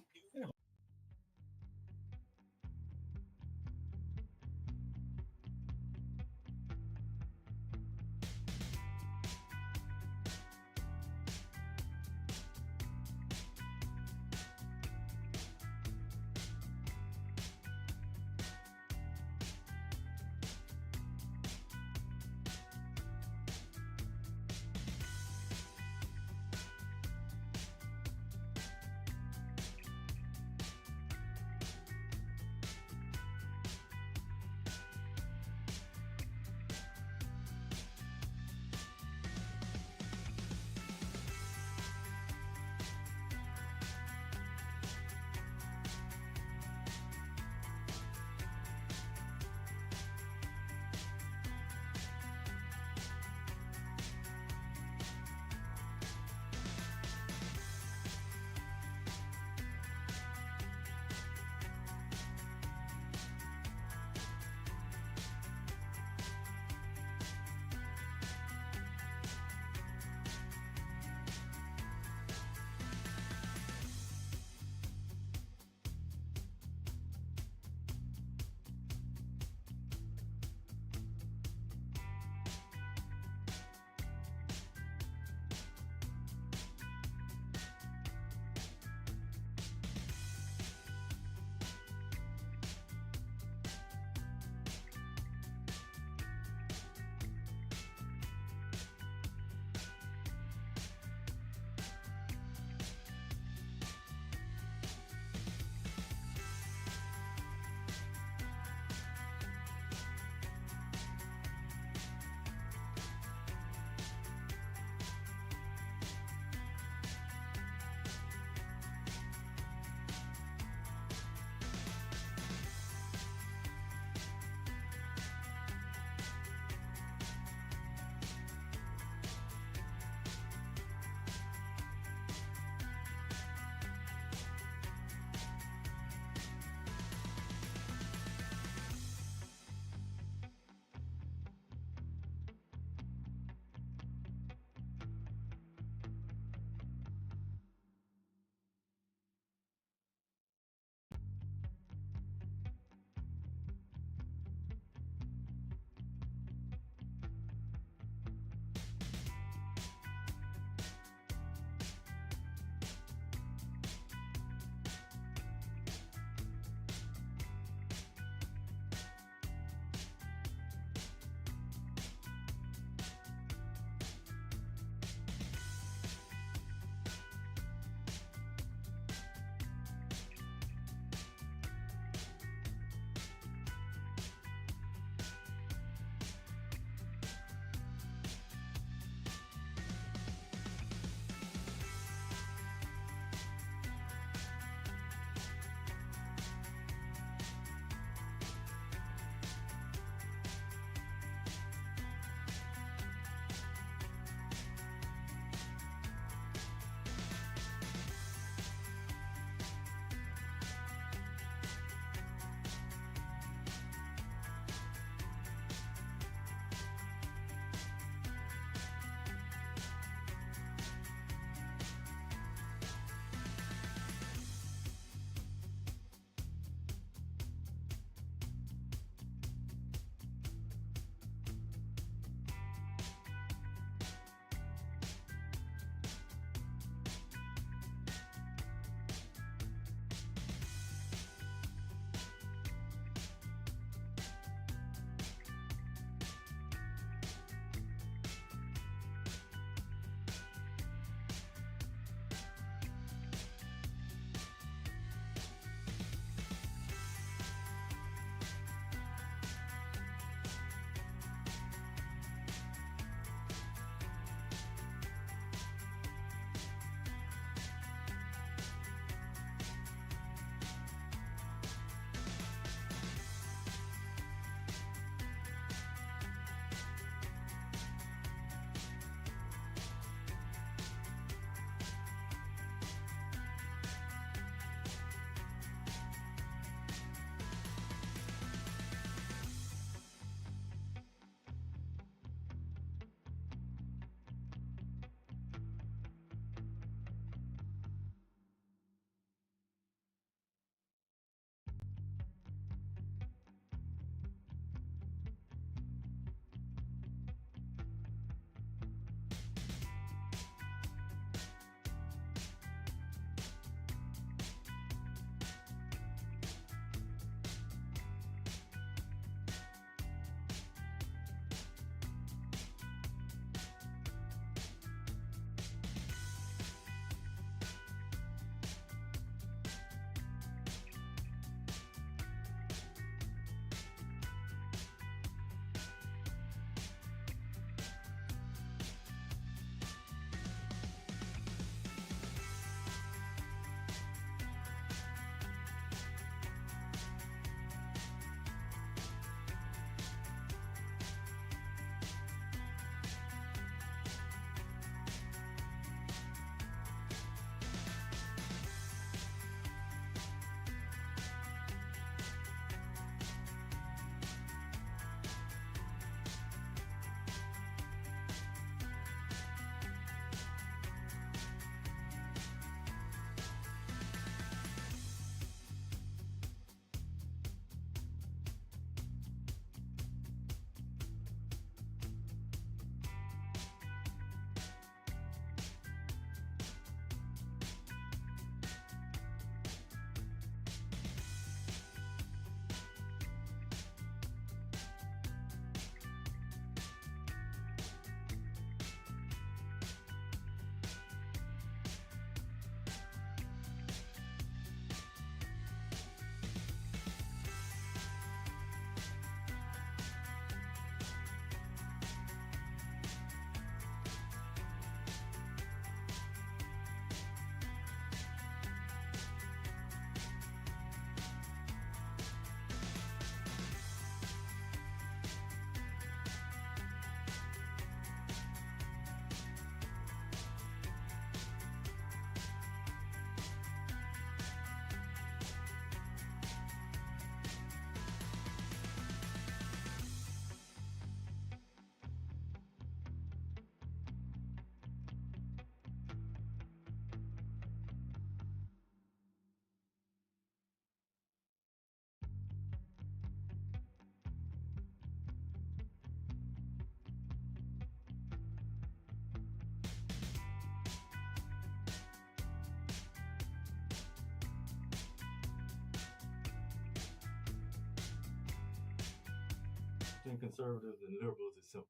[SPEAKER 1] between conservatives and liberals is simple.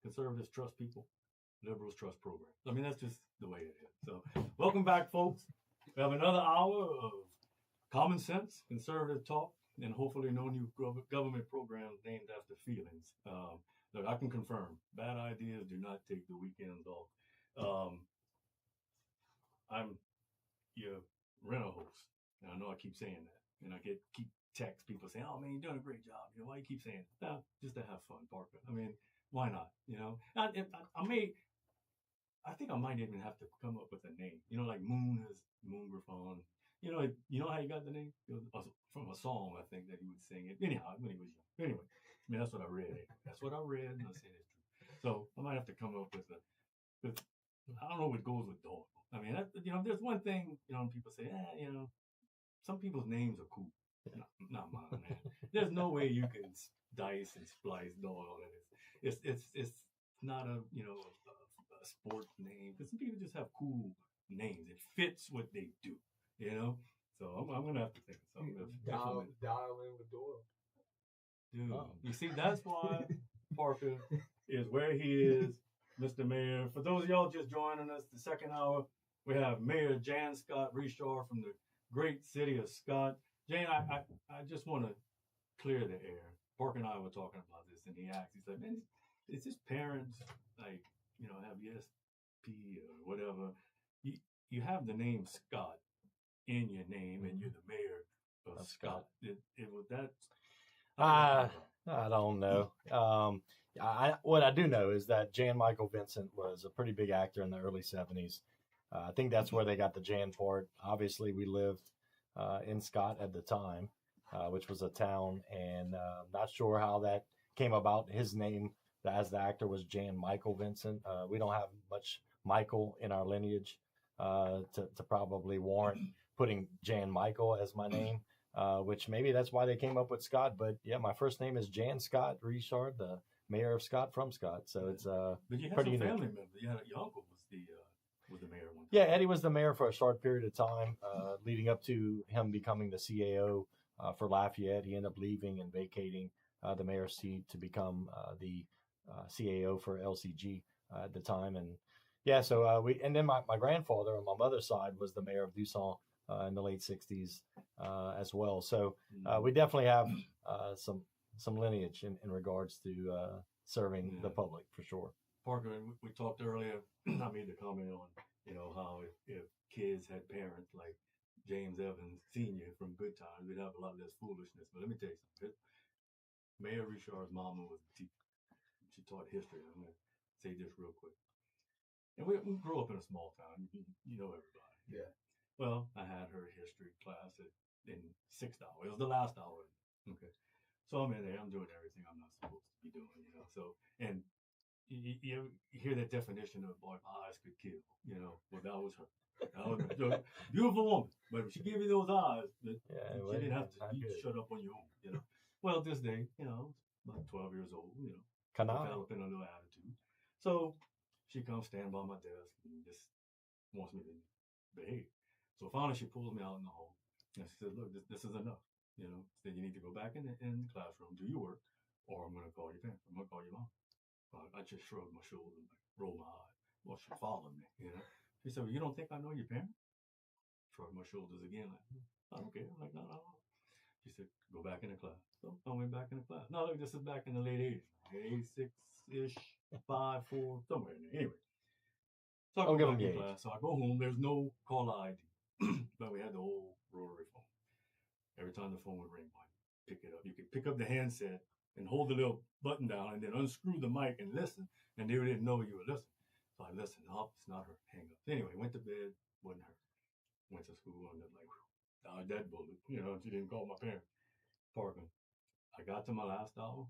[SPEAKER 1] Conservatives trust people, liberals trust programs. I mean, that's just the way it is. So, welcome back, folks. We have another hour of common sense, conservative talk, and hopefully no new government programs named after feelings. Look, I can confirm, bad ideas do not take the weekends off. I'm your rental host, and I know I keep saying that, and I keep texts people saying, "Oh man, you're doing a great job." You know, why you keep saying it? Nah, just to have fun, Parker. I mean, why not? You know, I think I might even have to come up with a name. You know, like Moon is Moon Griffon. You know how he got the name? It was from a song, I think, that he would sing it. Anyhow, when he was young. Anyway, I mean, that's what I read. That's what I read, and I said it's true. So I might have to come up with I don't know what goes with dog. I mean, there's one thing, people say, some people's names are cool. Not mine, man. There's no way you can dice and splice dog. It's not a sport name, because some people just have cool names. It fits what they do, So I'm gonna have to think of something.
[SPEAKER 2] Dial in with Doyle.
[SPEAKER 1] Dude, you see, that's why Parker is where he is, Mr. Mayor. For those of y'all just joining us, the second hour, we have Mayor Jan Scott Richard from the great city of Scott. Jan, I just want to clear the air. Parker and I were talking about this, and he asked, he's like, man, is his parents, like, have ESP or whatever? You have the name Scott in your name, and you're the mayor of Scott. It was that.
[SPEAKER 6] I don't know. What I do know is that Jan Michael Vincent was a pretty big actor in the early 70s. I think that's where they got the Jan part. Obviously, we lived in Scott at the time, which was a town, and not sure how that came about. His name as the actor was Jan Michael Vincent. We don't have much Michael in our lineage to probably warrant putting Jan Michael as my name. Which maybe that's why they came up with Scott. But yeah, my first name is Jan Scott Richard, the mayor of Scott from Scott. So it's
[SPEAKER 1] but you had
[SPEAKER 6] pretty
[SPEAKER 1] some
[SPEAKER 6] unique.
[SPEAKER 1] family members. You had your uncle was the mayor one time.
[SPEAKER 6] Yeah, Eddie was the mayor for a short period of time, leading up to him becoming the CAO for Lafayette. He ended up leaving and vacating the mayor's seat to become the CAO for LCG at the time. And yeah, so and then my grandfather on my mother's side was the mayor of Dusson in the late 60s as well. So we definitely have some lineage in regards to serving the public, for sure.
[SPEAKER 1] Parker, we talked earlier, I made the comment on, how if kids had parents like James Evans Sr. from Good Times, we'd have a lot less foolishness. But let me tell you something. Mayor Richard's mama was a teacher. She taught history. I'm going to say this real quick. And we grew up in a small town. You know everybody.
[SPEAKER 2] Yeah.
[SPEAKER 1] Well, I had her history class in 6th hour. It was the last hour. Okay. So I'm in there. I'm doing everything I'm not supposed to be doing, So, and you hear that definition of, boy, my eyes could kill, Well, that was her. That was a beautiful woman. But if she gave you those eyes, she didn't have to shut up on your own, Well, this day, about 12 years old, developing a little attitude. So she comes stand by my desk and just wants me to behave. So finally she pulls me out in the hall and she says, look, this is enough. Said you need to go back in the classroom, do your work, or I'm going to call your parents. I'm going to call your mom. I just shrugged my shoulders and rolled my eyes. Well, she followed me, She said, well, you don't think I know your parents? Shrugged my shoulders again, like, I don't care. I'm like, no. She said, go back in the class. So I went back in the class. No, look, this is back in the late 80s. 86-ish, 5, 4, somewhere in there. Anyway. So I go back in class. So I go home. There's no caller ID. But we had the old rotary phone. Every time the phone would ring, I'd pick it up. You could pick up the handset and hold the little button down and then unscrew the mic and listen. And they didn't know you were listening. So I listened. Oh, it's not her. Hang up. Anyway, went to bed. Wasn't her. Went to school and like, dodged that bullet. She didn't call my parents. Parker. I got to my last hour.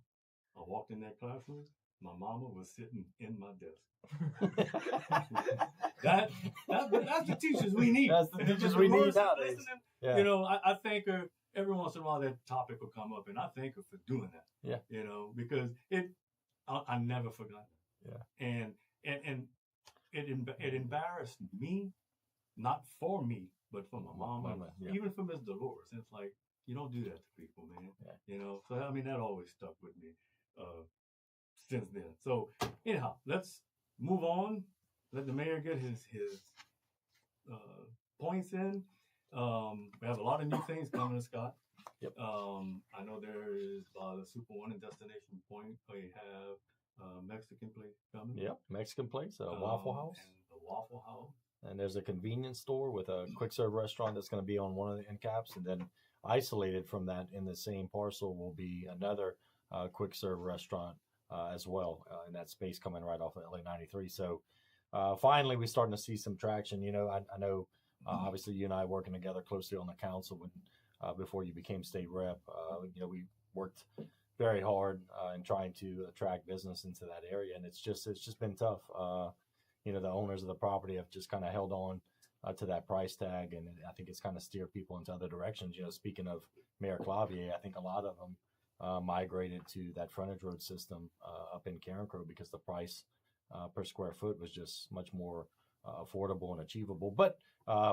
[SPEAKER 1] I walked in that classroom. My mama was sitting in my desk. That's the teachers we need.
[SPEAKER 6] That's the teachers we need nowadays.
[SPEAKER 1] Yeah. I thank her every once in a while. That topic will come up, and I thank her for doing that.
[SPEAKER 6] Yeah.
[SPEAKER 1] Because I never forgot it.
[SPEAKER 6] Yeah.
[SPEAKER 1] And it embarrassed me, not for me, but for my mama, even for Miss Dolores. And it's like, you don't do that to people, man.
[SPEAKER 6] Yeah.
[SPEAKER 1] So I mean, that always stuck with me. since then. So anyhow, let's move on. Let the mayor get his points in. We have a lot of new things coming, Scott.
[SPEAKER 6] Yep.
[SPEAKER 1] I know there is the Super One and Destination Point. We have Mexican place coming.
[SPEAKER 6] Yep, Mexican place, a Waffle House.
[SPEAKER 1] And the Waffle House.
[SPEAKER 6] And there's a convenience store with a quick serve restaurant that's going to be on one of the end caps. And then isolated from that in the same parcel will be another quick serve restaurant as well in that space coming right off of LA 93. So finally, we're starting to see some traction. You know, I know obviously you and I working together closely on the council when before you became state rep. You know, we worked very hard in trying to attract business into that area, and it's just been tough. You know, the owners of the property have just kind of held on to that price tag, and I think it's kind of steered people into other directions. You know, speaking of Mayor Clavier, I think a lot of them migrated to that frontage road system up in Carencro because the price per square foot was just much more affordable and achievable. But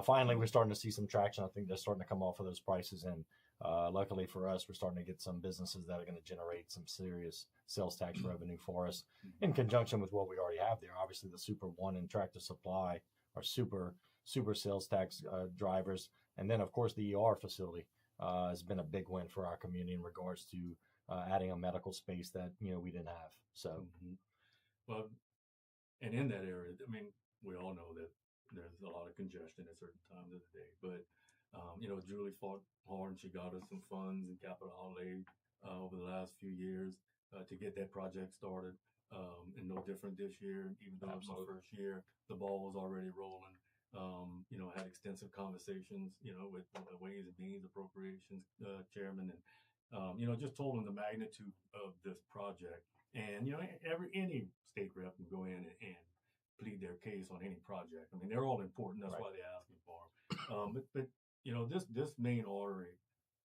[SPEAKER 6] finally, we're starting to see some traction. I think they're starting to come off of those prices, and luckily for us, we're starting to get some businesses that are going to generate some serious sales tax revenue for us in conjunction with what we already have there. Obviously, the Super One and Tractor Supply are super sales tax drivers. And then, of course, the ER facility has been a big win for our community in regards to adding a medical space that, you know, we didn't have. So,
[SPEAKER 1] Well, and in that area, I mean, we all know that there's a lot of congestion at certain times of the day. But, you know, Julie fought hard and she got us some funds and capital outlay over the last few years to get that project started. And no different this year, even though it's my first year, the ball was already rolling. You know, had extensive conversations, you know, with the Ways and Means Appropriations chairman, and you know, just told him the magnitude of this project. And you know, any state rep can go in and plead their case on any project. I mean, they're all important. That's why they're asking for them. But you know, this main artery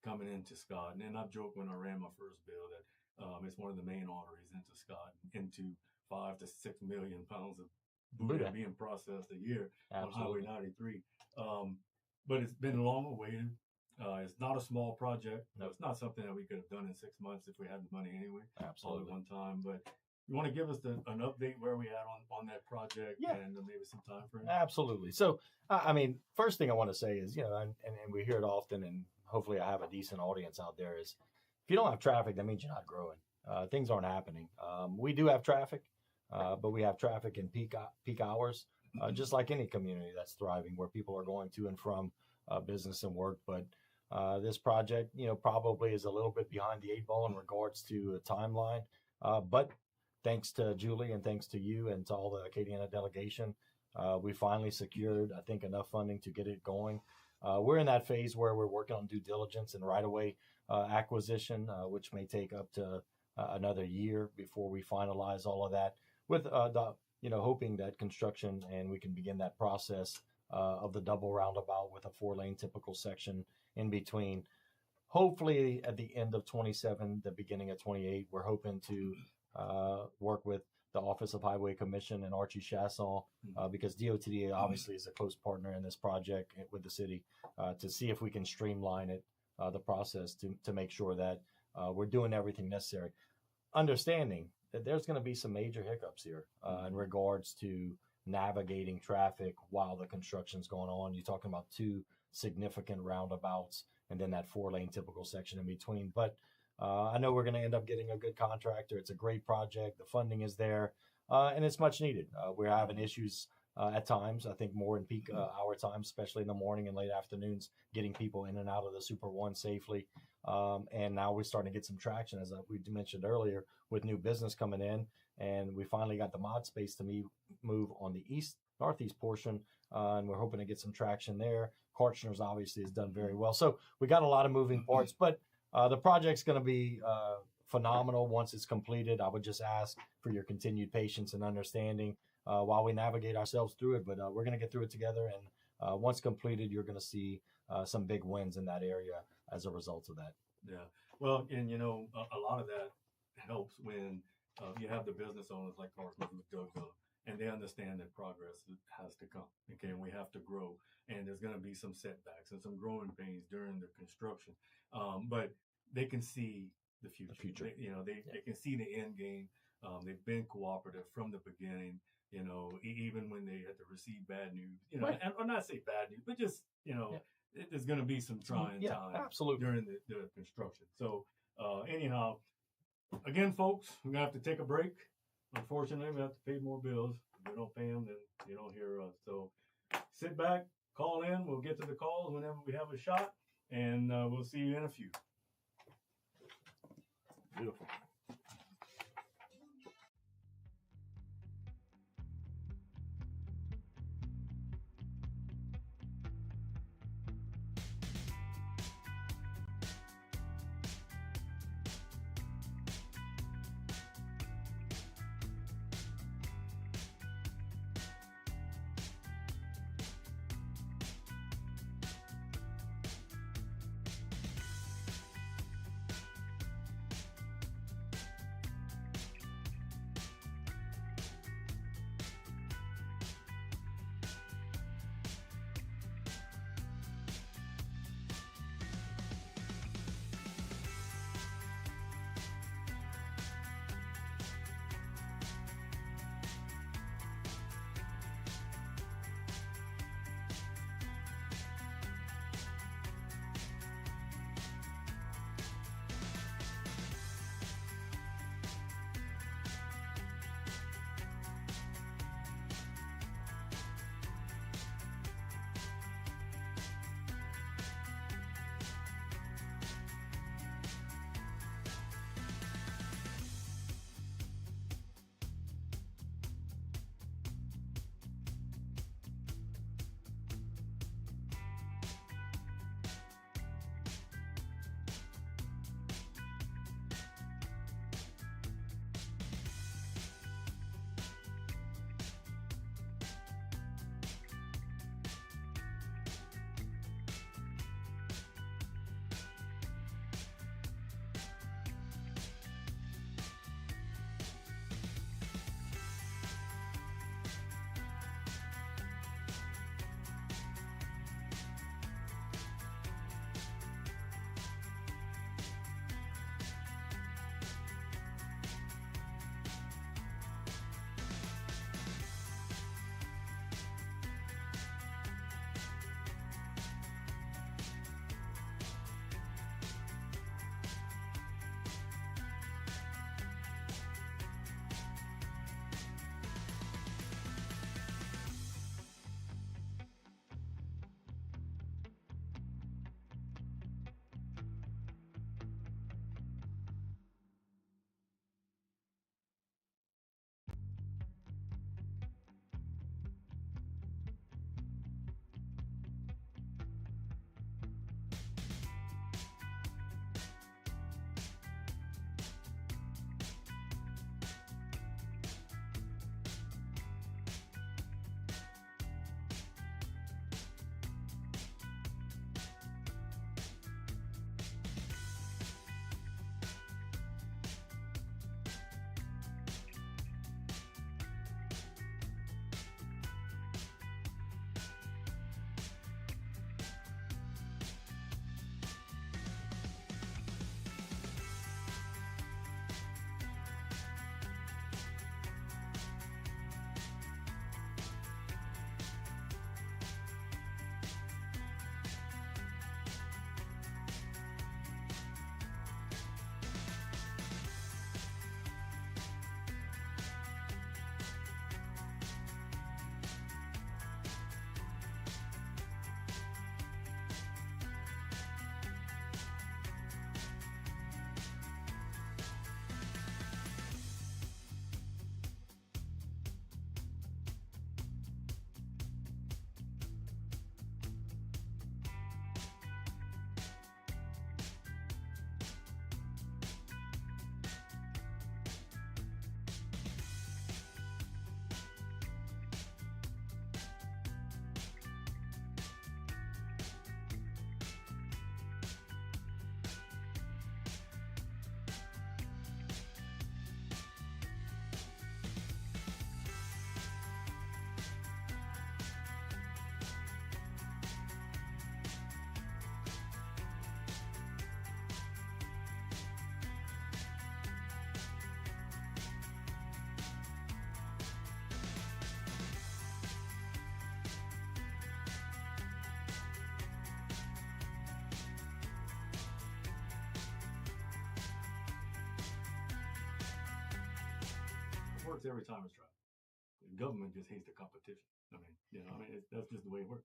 [SPEAKER 1] coming into Scott, and then I've joked when I ran my first bill that it's one of the main arteries into Scott, into 5 to 6 million pounds of Buddha being processed a year on Highway 93. But it's been long awaited. It's not a small project. No, it's not something that we could have done in 6 months if we had the money anyway. All at one time. But you want to give us an update where we at on that project and maybe some time frame?
[SPEAKER 6] Absolutely. So, I mean, first thing I want to say is, you know, and we hear it often, and hopefully I have a decent audience out there, is if you don't have traffic, that means you're not growing. Things aren't happening. We do have traffic, but we have traffic in peak hours, just like any community that's thriving, where people are going to and from business and work. But this project, you know, probably is a little bit behind the 8 ball in regards to a timeline. But thanks to Julie and thanks to you and to all the Acadiana delegation, we finally secured, I think, enough funding to get it going. We're in that phase where we're working on due diligence and right-of-way acquisition, which may take up to another year before we finalize all of that, with you know, hoping that construction and we can begin that process of the double roundabout with a 4-lane typical section in between. Hopefully at the end of 27, the beginning of 28, we're hoping to work with the Office of Highway Commission and Archie Chasson, because DOTD obviously is a close partner in this project with the city, to see if we can streamline it, the process to make sure that we're doing everything necessary. Understanding that there's going to be some major hiccups here in regards to navigating traffic while the construction's going on. You're talking about 2 significant roundabouts and then that 4-lane typical section in between. But I know we're going to end up getting a good contractor. It's a great project. The funding is there, and it's much needed. We're having issues at times, I think more in peak hour times, especially in the morning and late afternoons, getting people in and out of the Super One safely. And now we're starting to get some traction, as we mentioned earlier, with new business coming in. And we finally got the mod space to move on the northeast portion, and we're hoping to get some traction there. Karchner's obviously has done very well. So we got a lot of moving parts, but the project's going to be phenomenal once it's completed. I would just ask for your continued patience and understanding while we navigate ourselves through it. But we're going to get through it together. And once completed, you're going to see some big wins in that area as a result of that.
[SPEAKER 1] Yeah. Well, and you know, a lot of that helps when you have the business owners like Carson and Dougville, and they understand that progress has to come. Okay, and we have to grow, and there's going to be some setbacks and some growing pains during the construction. But they can see the future.
[SPEAKER 6] future.
[SPEAKER 1] They can see the end game. They've been cooperative from the beginning. Even when they had to receive bad news,
[SPEAKER 6] Right.
[SPEAKER 1] or not say bad news, but just there's going to be some trying time
[SPEAKER 6] absolutely.
[SPEAKER 1] during the construction. So anyhow, again, folks, we're gonna have to take a break. Unfortunately, we have to pay more bills. If we don't pay them, then you don't hear us. So sit back, call in. We'll get to the calls whenever we have a shot, and we'll see you in a few.
[SPEAKER 6] Beautiful.
[SPEAKER 1] works every time it's tried. The government just hates the competition. I mean, that's just the way it works.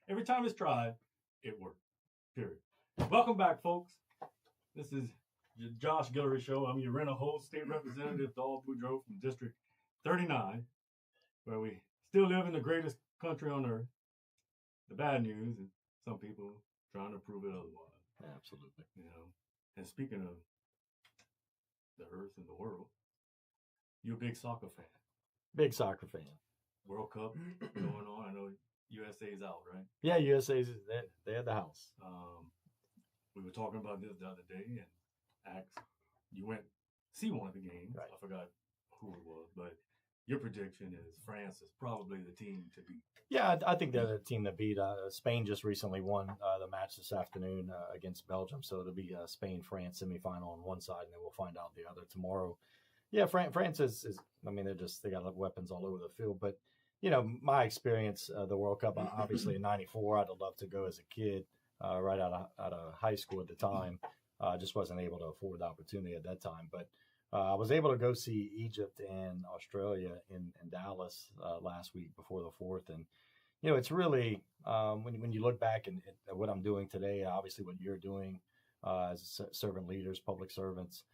[SPEAKER 1] Every time it's tried, it works. Period. Welcome back, folks. This is your Josh Guillory Show. I'm your rent-a-host, state representative, Dol Boudreaux from District 39, where we still live in the greatest country on earth. The bad news, and some people trying to prove it otherwise.
[SPEAKER 6] Absolutely.
[SPEAKER 1] And speaking of the earth and the world, you're a big soccer fan.
[SPEAKER 6] Big soccer fan.
[SPEAKER 1] World Cup going on. I know USA's out, right?
[SPEAKER 6] Yeah, USA's they had the house.
[SPEAKER 1] We were talking about this the other day, and you went see one of the games.
[SPEAKER 6] Right.
[SPEAKER 1] I forgot who it was, but your prediction is France is probably the team to beat.
[SPEAKER 6] Yeah, I think they're the team to beat. Spain just recently won the match this afternoon against Belgium, so it'll be Spain-France semifinal on one side, and then we'll find out the other tomorrow. Yeah, France is I mean, they got weapons all over the field, but my experience, the World Cup, obviously in '94, I'd have loved to go as a kid, right out of high school at the time. I just wasn't able to afford the opportunity at that time, but I was able to go see Egypt and Australia in Dallas last week before the 4th, and it's really when you look back at what I'm doing today, obviously what you're doing as servant leaders, public servants,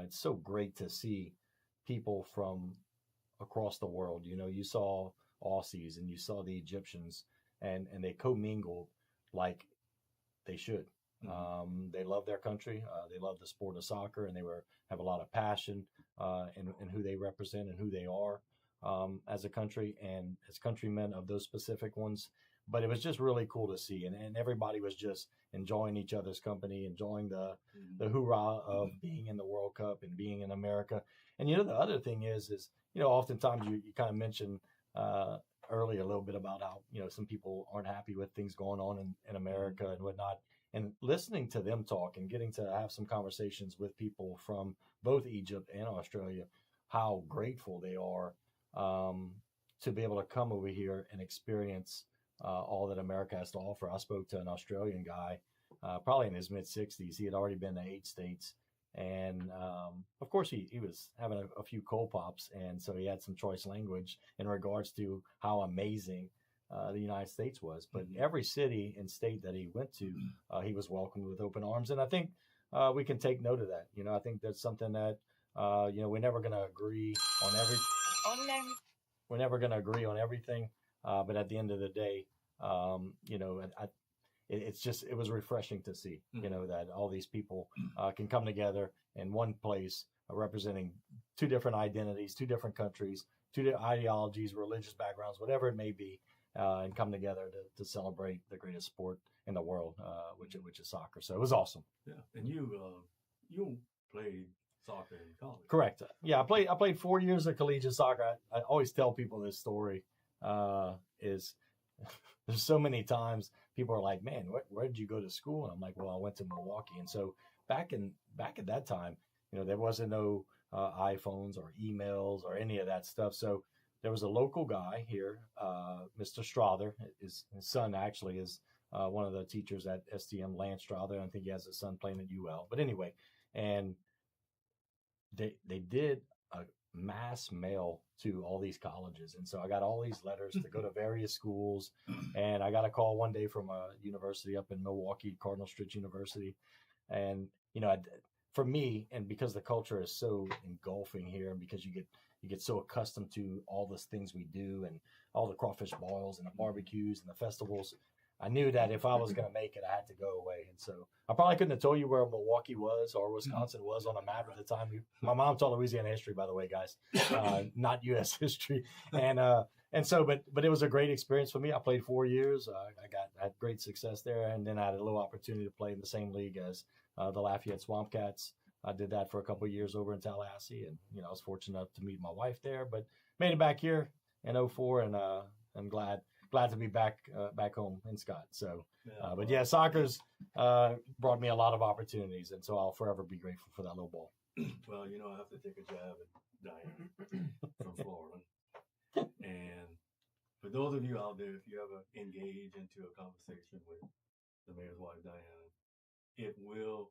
[SPEAKER 6] it's so great to see people from across the world. You saw Aussies and you saw the Egyptians, and they commingled like they should. They love their country. They love the sport of soccer, and they have a lot of passion in who they represent and who they are as a country and as countrymen of those specific ones. But it was just really cool to see, and everybody was just enjoying each other's company, enjoying the hoorah of being in the World Cup and being in America. And the other thing is oftentimes you kind of mentioned earlier a little bit about how some people aren't happy with things going on in America and whatnot. And listening to them talk and getting to have some conversations with people from both Egypt and Australia, how grateful they are to be able to come over here and experience all that America has to offer. I spoke to an Australian guy, probably in his mid-60s. He had already been to 8 states. And of course, he was having a few cold pops. And so he had some choice language in regards to how amazing the United States was. But every city and state that he went to, he was welcomed with open arms. And I think we can take note of that. I think that's something that, we're never going to agree on we're never going to agree on everything. But at the end of the day, it was refreshing to see, that all these people can come together in one place, representing 2 different identities, 2 different countries, 2 different ideologies, religious backgrounds, whatever it may be, and come together to celebrate the greatest sport in the world, which is soccer. So it was awesome. Yeah,
[SPEAKER 1] and you played soccer in college.
[SPEAKER 6] Correct. Yeah, I played 4 years of collegiate soccer. I always tell people this story. Is there's so many times people are like, man, where did you go to school? And I'm like, well, I went to Milwaukee. And so back at that time, there wasn't no iPhones or emails or any of that stuff. So there was a local guy here, Mr. Strother. His son actually is one of the teachers at STM, Lance Strother. I think he has a son playing at UL. But anyway, and they did a mass mail to all these colleges. And so I got all these letters to go to various schools. And I got a call one day from a university up in Milwaukee, Cardinal Stritch University. And, for me, and because the culture is so engulfing here, and because you get so accustomed to all the things we do and all the crawfish boils and the barbecues and the festivals, I knew that if I was going to make it, I had to go away. And so I probably couldn't have told you where Milwaukee was or Wisconsin was on a map at the time. My mom taught Louisiana history, by the way, guys, not U.S. history. And so, but it was a great experience for me. I played 4 years. I had great success there. And then I had a little opportunity to play in the same league as the Lafayette Swamp Cats. I did that for a couple of years over in Tallahassee. And, I was fortunate enough to meet my wife there, but made it back here in 2004. And I'm glad to be back home in Scott. So, but yeah, soccer's brought me a lot of opportunities, and so I'll forever be grateful for that little ball.
[SPEAKER 1] Well, I have to take a jab at Diane from Florida. And for those of you out there, if you ever engage into a conversation with the mayor's wife, Diane, it will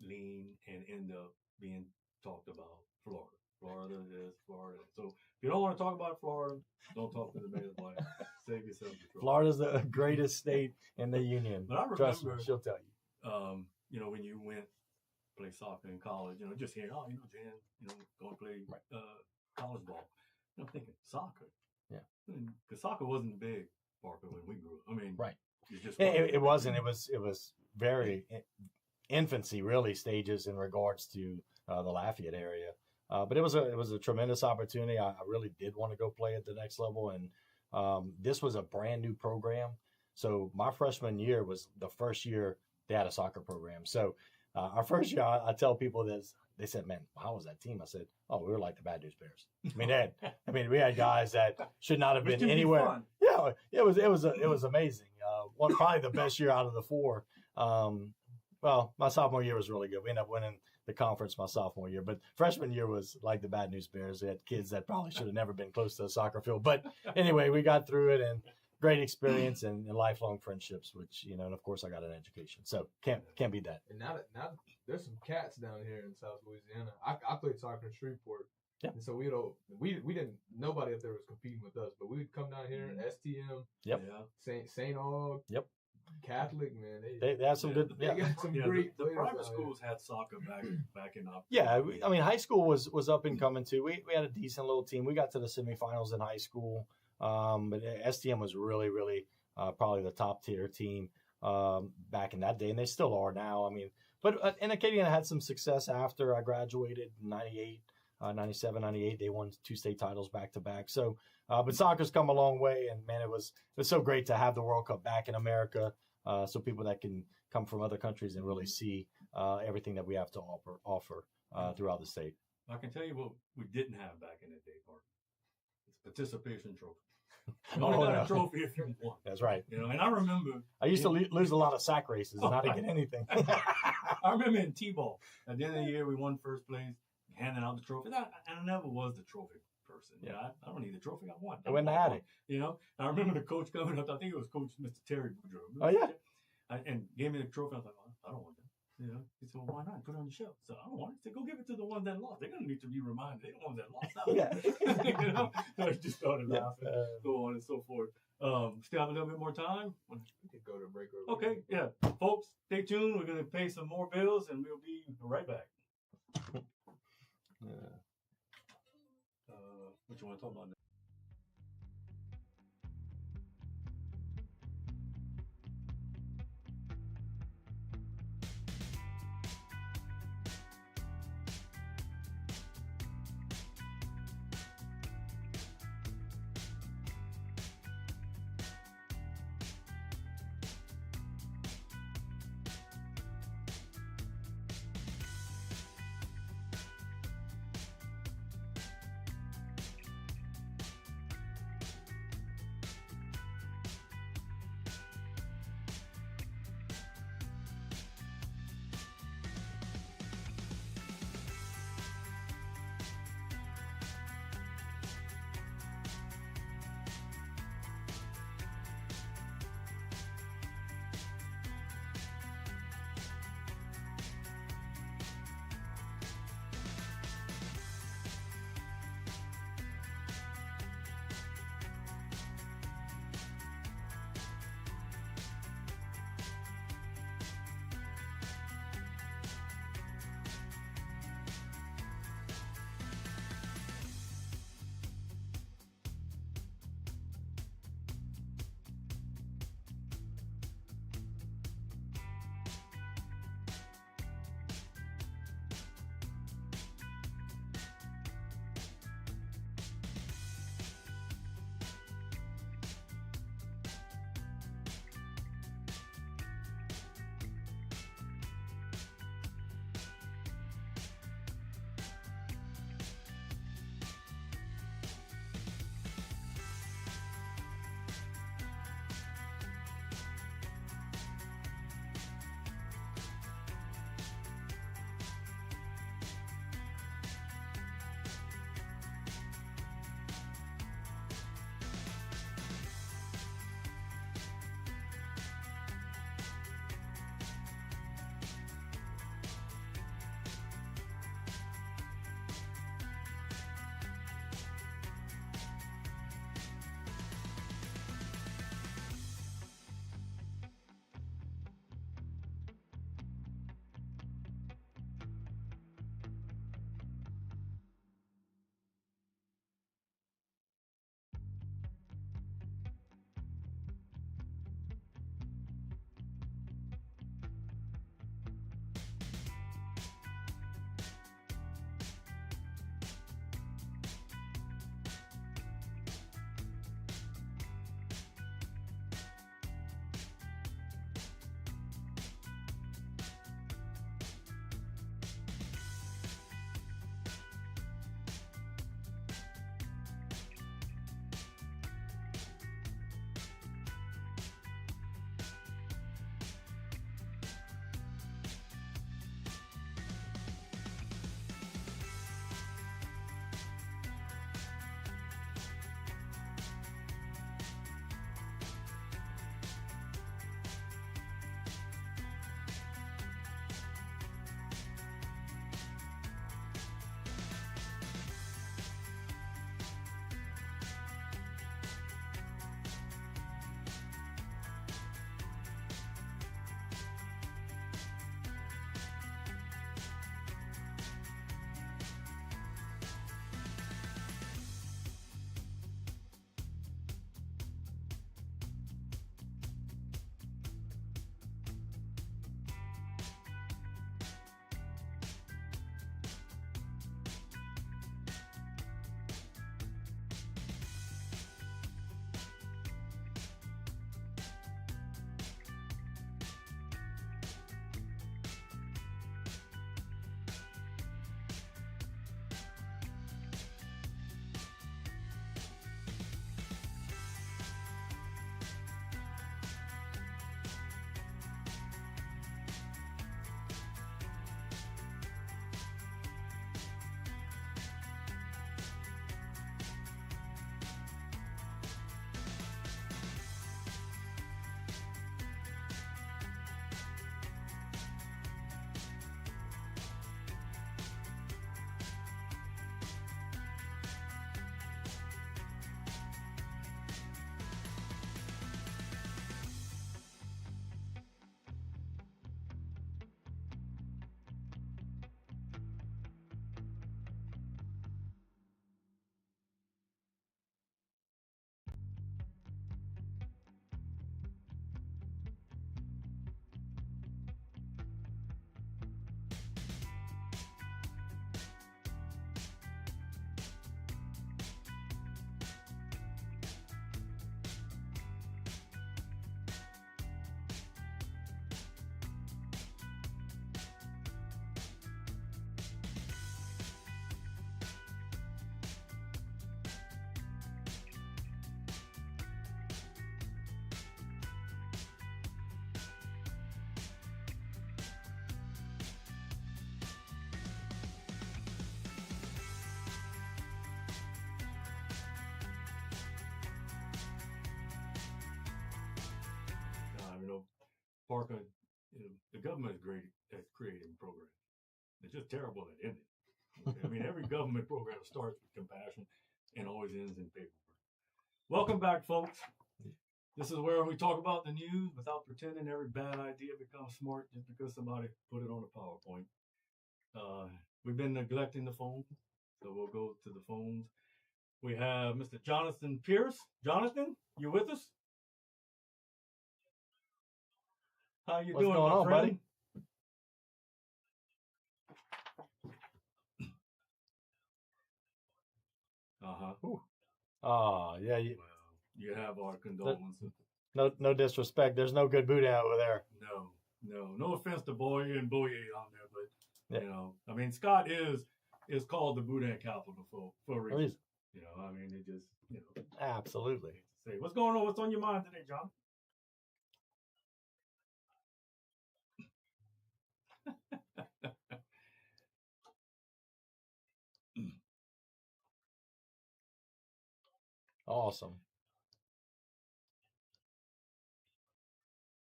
[SPEAKER 1] lean and end up being talked about Florida. Florida this, Florida. So if you don't want to talk about Florida, don't talk to the mayor's wife. Save yourself the trouble.
[SPEAKER 6] Florida's the greatest state in the union.
[SPEAKER 1] But I
[SPEAKER 6] Trust me,
[SPEAKER 1] remember,
[SPEAKER 6] she'll tell you.
[SPEAKER 1] you know, when you went play soccer in college, you know, just hearing, oh, you know, Jan, you know, going to play college ball. You know, thinking soccer.
[SPEAKER 6] Yeah.
[SPEAKER 1] Because soccer wasn't big, Parker, when we grew up. I mean,
[SPEAKER 6] right.
[SPEAKER 1] It
[SPEAKER 6] wasn't. It was very infancy, really, stages in regards to the Lafayette area. But it was a tremendous opportunity. I really did want to go play at the next level, and this was a brand new program. So my freshman year was the first year they had a soccer program. So our first year, I tell people this. They said, "Man, how was that team?" I said, "Oh, we were like the Bad News Bears." I mean, we had guys that should not have been anywhere. Yeah, it was amazing. Probably the best year out of the four. Well, my sophomore year was really good. We ended up winning the conference my sophomore year, but freshman year was like the Bad News Bears. They had kids that probably should have never been close to a soccer field. But anyway, we got through it, and great experience and lifelong friendships, which, you know, and of course I got an education. So can't beat that.
[SPEAKER 2] And now there's some cats down here in South Louisiana. I played soccer in Shreveport.
[SPEAKER 6] Yeah.
[SPEAKER 2] And so we didn't, nobody up there was competing with us, but we would come down here, STM,
[SPEAKER 6] Yep.
[SPEAKER 2] St. Aug,
[SPEAKER 6] yep.
[SPEAKER 2] Catholic, man.
[SPEAKER 6] They have some good,
[SPEAKER 2] They got some great
[SPEAKER 1] the
[SPEAKER 2] players
[SPEAKER 1] private
[SPEAKER 2] out
[SPEAKER 1] schools had soccer back in up.
[SPEAKER 6] Yeah, I mean, high school was up and coming too. We had a decent little team. We got to the semifinals in high school, but STM was really, really probably the top tier team back in that day, and they still are now. I mean, but and Acadiana had some success after I graduated in 98, 97, 98. They won 2 state titles back to back. So, but soccer's come a long way, and man, it was so great to have the World Cup back in America, so people that can come from other countries and really see everything that we have to offer throughout the state.
[SPEAKER 1] I can tell you what we didn't have back in the day, Park. It's participation trophy. You
[SPEAKER 6] Oh,
[SPEAKER 1] only got
[SPEAKER 6] no.
[SPEAKER 1] a trophy if you won.
[SPEAKER 6] That's right.
[SPEAKER 1] You know, and I remember
[SPEAKER 6] I used to lose a lot of sack races and I didn't get anything.
[SPEAKER 1] I remember in T-ball, at the end of the year, we won first place, handing out the trophy. And I never was the trophy person. Yeah, I don't need the trophy. I won.
[SPEAKER 6] I went to have it.
[SPEAKER 1] You know, I remember the coach coming up. I think it was Coach Mr. Terry Boudreaux.
[SPEAKER 6] Oh, yeah.
[SPEAKER 1] And gave me the trophy. I was like, I don't want that. You know, he said, well, why not? Put it on the shelf. So I don't want it. He said, go give it to the ones that lost. They're going to need to be reminded. They're the ones that lost.
[SPEAKER 6] Yeah.
[SPEAKER 1] You know, so I just started laughing, so on and so forth. Still have a little bit more time.
[SPEAKER 2] We could go to break.
[SPEAKER 1] Okay, yeah. Folks, stay tuned. We're going to pay some more bills, and we'll be right back. What you want to talk about now? Parker, the government is great at creating programs. It's just terrible at ending. Okay? I mean, every government program starts with compassion and always ends in paperwork. Welcome back, folks. This is where we talk about the news without pretending every bad idea becomes smart just because somebody put it on a PowerPoint. We've been neglecting the phone, so we'll go to the phones. We have Mr. Jonathan Pierce. Jonathan, you with us? How you
[SPEAKER 6] What's
[SPEAKER 1] doing,
[SPEAKER 6] going
[SPEAKER 1] my
[SPEAKER 6] on,
[SPEAKER 1] friend?
[SPEAKER 6] Buddy? Oh, yeah.
[SPEAKER 1] Well, you have our condolences.
[SPEAKER 6] No disrespect. There's no good boudin over there.
[SPEAKER 1] No offense to Boyer and Boyer on there, but
[SPEAKER 6] Yeah.
[SPEAKER 1] you know, I mean, Scott is called the boudin capital for a reason. You know, I mean, it just, you know,
[SPEAKER 6] Absolutely.
[SPEAKER 1] say what's going on. What's on your mind today, John?
[SPEAKER 6] Awesome.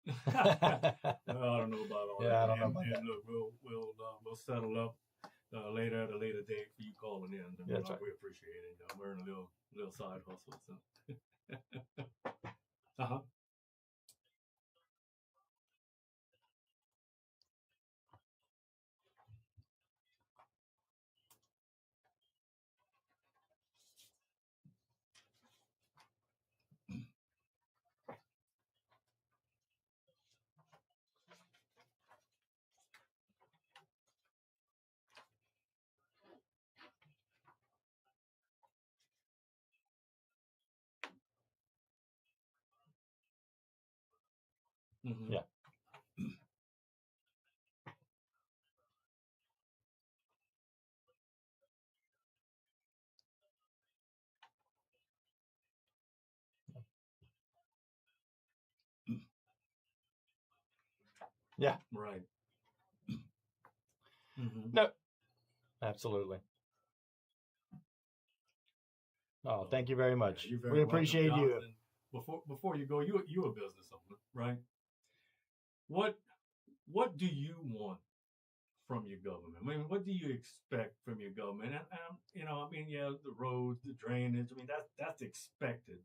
[SPEAKER 1] I don't know about all that.
[SPEAKER 6] Yeah, I don't know about
[SPEAKER 1] and
[SPEAKER 6] that.
[SPEAKER 1] Look, we'll settle up later at a later date for you calling in. I mean,
[SPEAKER 6] That's right.
[SPEAKER 1] We appreciate it. We're in a little side hustle. So. Uh-huh. Mm-hmm.
[SPEAKER 6] Yeah. Yeah.
[SPEAKER 1] Right. Mm-hmm.
[SPEAKER 6] No. Absolutely. Oh, thank you very much.
[SPEAKER 1] You're very
[SPEAKER 6] We appreciate
[SPEAKER 1] welcome,
[SPEAKER 6] you.
[SPEAKER 1] Jonathan. Before you go, you a business owner, right? What do you want from your government? I mean, what do you expect from your government? And you know, I mean, yeah, the roads, the drainage. I mean, that's expected,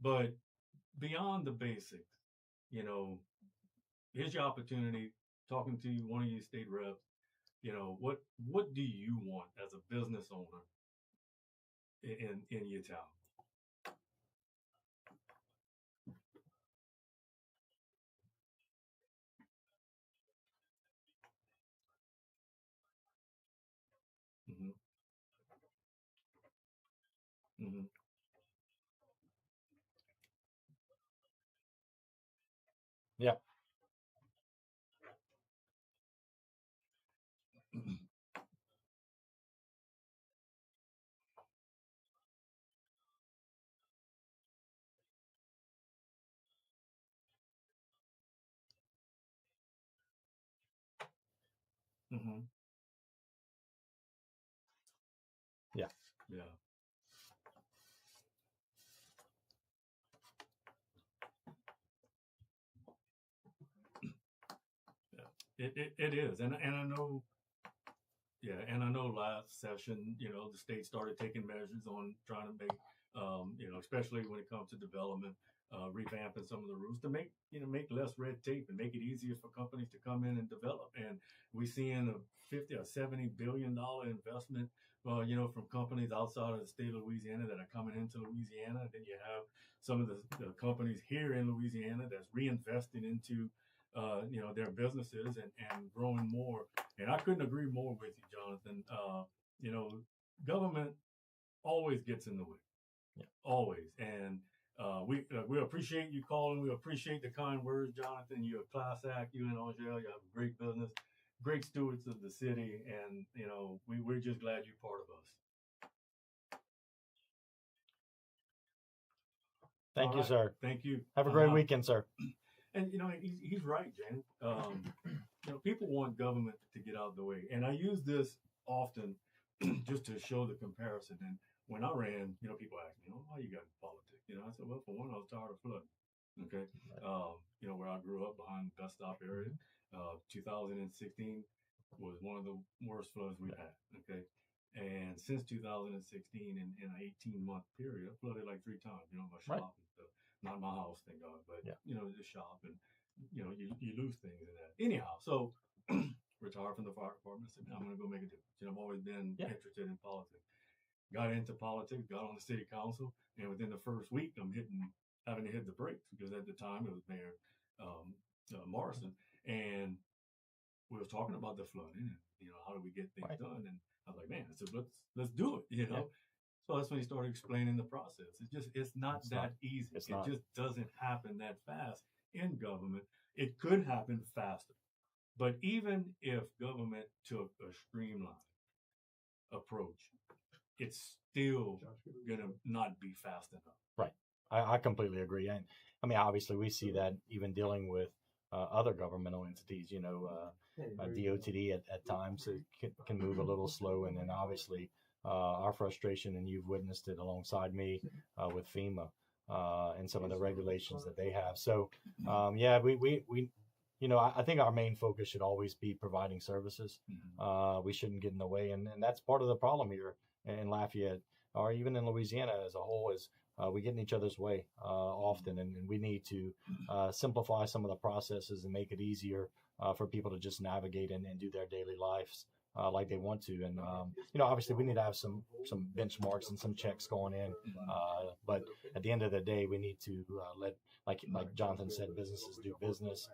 [SPEAKER 1] but beyond the basics, you know, here's your opportunity. Talking to one of your state reps, you know, what do you want as a business owner in your town? Mm-hmm. Mm-hmm.
[SPEAKER 6] Yeah.
[SPEAKER 1] Mm-hmm.
[SPEAKER 6] Yeah.
[SPEAKER 1] Yeah. It is, and I know, yeah, and I know last session, you know, the state started taking measures on trying to make, you know, especially when it comes to development, revamping some of the rules to make less red tape and make it easier for companies to come in and develop. And we seeing a 50 or 70 billion dollar investment, you know, from companies outside of the state of Louisiana that are coming into Louisiana. And then you have some of the companies here in Louisiana that's reinvesting into you know, their businesses and growing more. And I couldn't agree more with you, Jonathan. You know, government always gets in the way,
[SPEAKER 6] Yeah.
[SPEAKER 1] always. And we appreciate you calling. We appreciate the kind words, Jonathan. You're a class act. You and Angel, you have a great business, great stewards of the city, and you know, we're just glad you're part of us.
[SPEAKER 6] Thank
[SPEAKER 1] All
[SPEAKER 6] you,
[SPEAKER 1] right.
[SPEAKER 6] sir.
[SPEAKER 1] Thank you.
[SPEAKER 6] Have a great weekend, sir.
[SPEAKER 1] And you know, he's right, Jan. You know, people want government to get out of the way, and I use this often just to show the comparison. And when I ran, you know, people ask me, "Oh, why you got in politics?" You know, I said, "Well, for one, I was tired of flooding. Okay, where I grew up behind the bus stop area. 2016 was one of the worst floods we've had. Okay, and since 2016, in an 18-month period, I flooded like 3 times. My
[SPEAKER 6] Right.
[SPEAKER 1] shop and stuff. Not my house, thank God, but
[SPEAKER 6] Yeah.
[SPEAKER 1] the shop, and you lose things in that. Anyhow, so retired from the fire department. I said, I'm going to go make a difference. I've always been interested in politics. Got into politics, got on the city council, and within the first week, I'm having to hit the brakes because at the time it was Mayor Morrison, and we was talking about the flooding and how do we get things done, and I was like, man, I said, let's do it,
[SPEAKER 6] Yeah.
[SPEAKER 1] So that's when he started explaining the process. It's not that easy.
[SPEAKER 6] It's
[SPEAKER 1] it
[SPEAKER 6] not.
[SPEAKER 1] just doesn't happen that fast in government. It could happen faster, but even if government took a streamlined approach, it's still gonna not be fast enough.
[SPEAKER 6] Right. I completely agree. And I mean, obviously, we see that even dealing with other governmental entities, DOTD at times it can move a little slow. And then obviously our frustration, and you've witnessed it alongside me with FEMA and some of the regulations that they have. So, I think our main focus should always be providing services. We shouldn't get in the way. And that's part of the problem here in Lafayette, or even in Louisiana as a whole, is we get in each other's way often, and we need to simplify some of the processes and make it easier for people to just navigate and do their daily lives like they want to. And obviously we need to have some benchmarks and some checks going in, but at the end of the day, we need to let, like Jonathan said, businesses do business,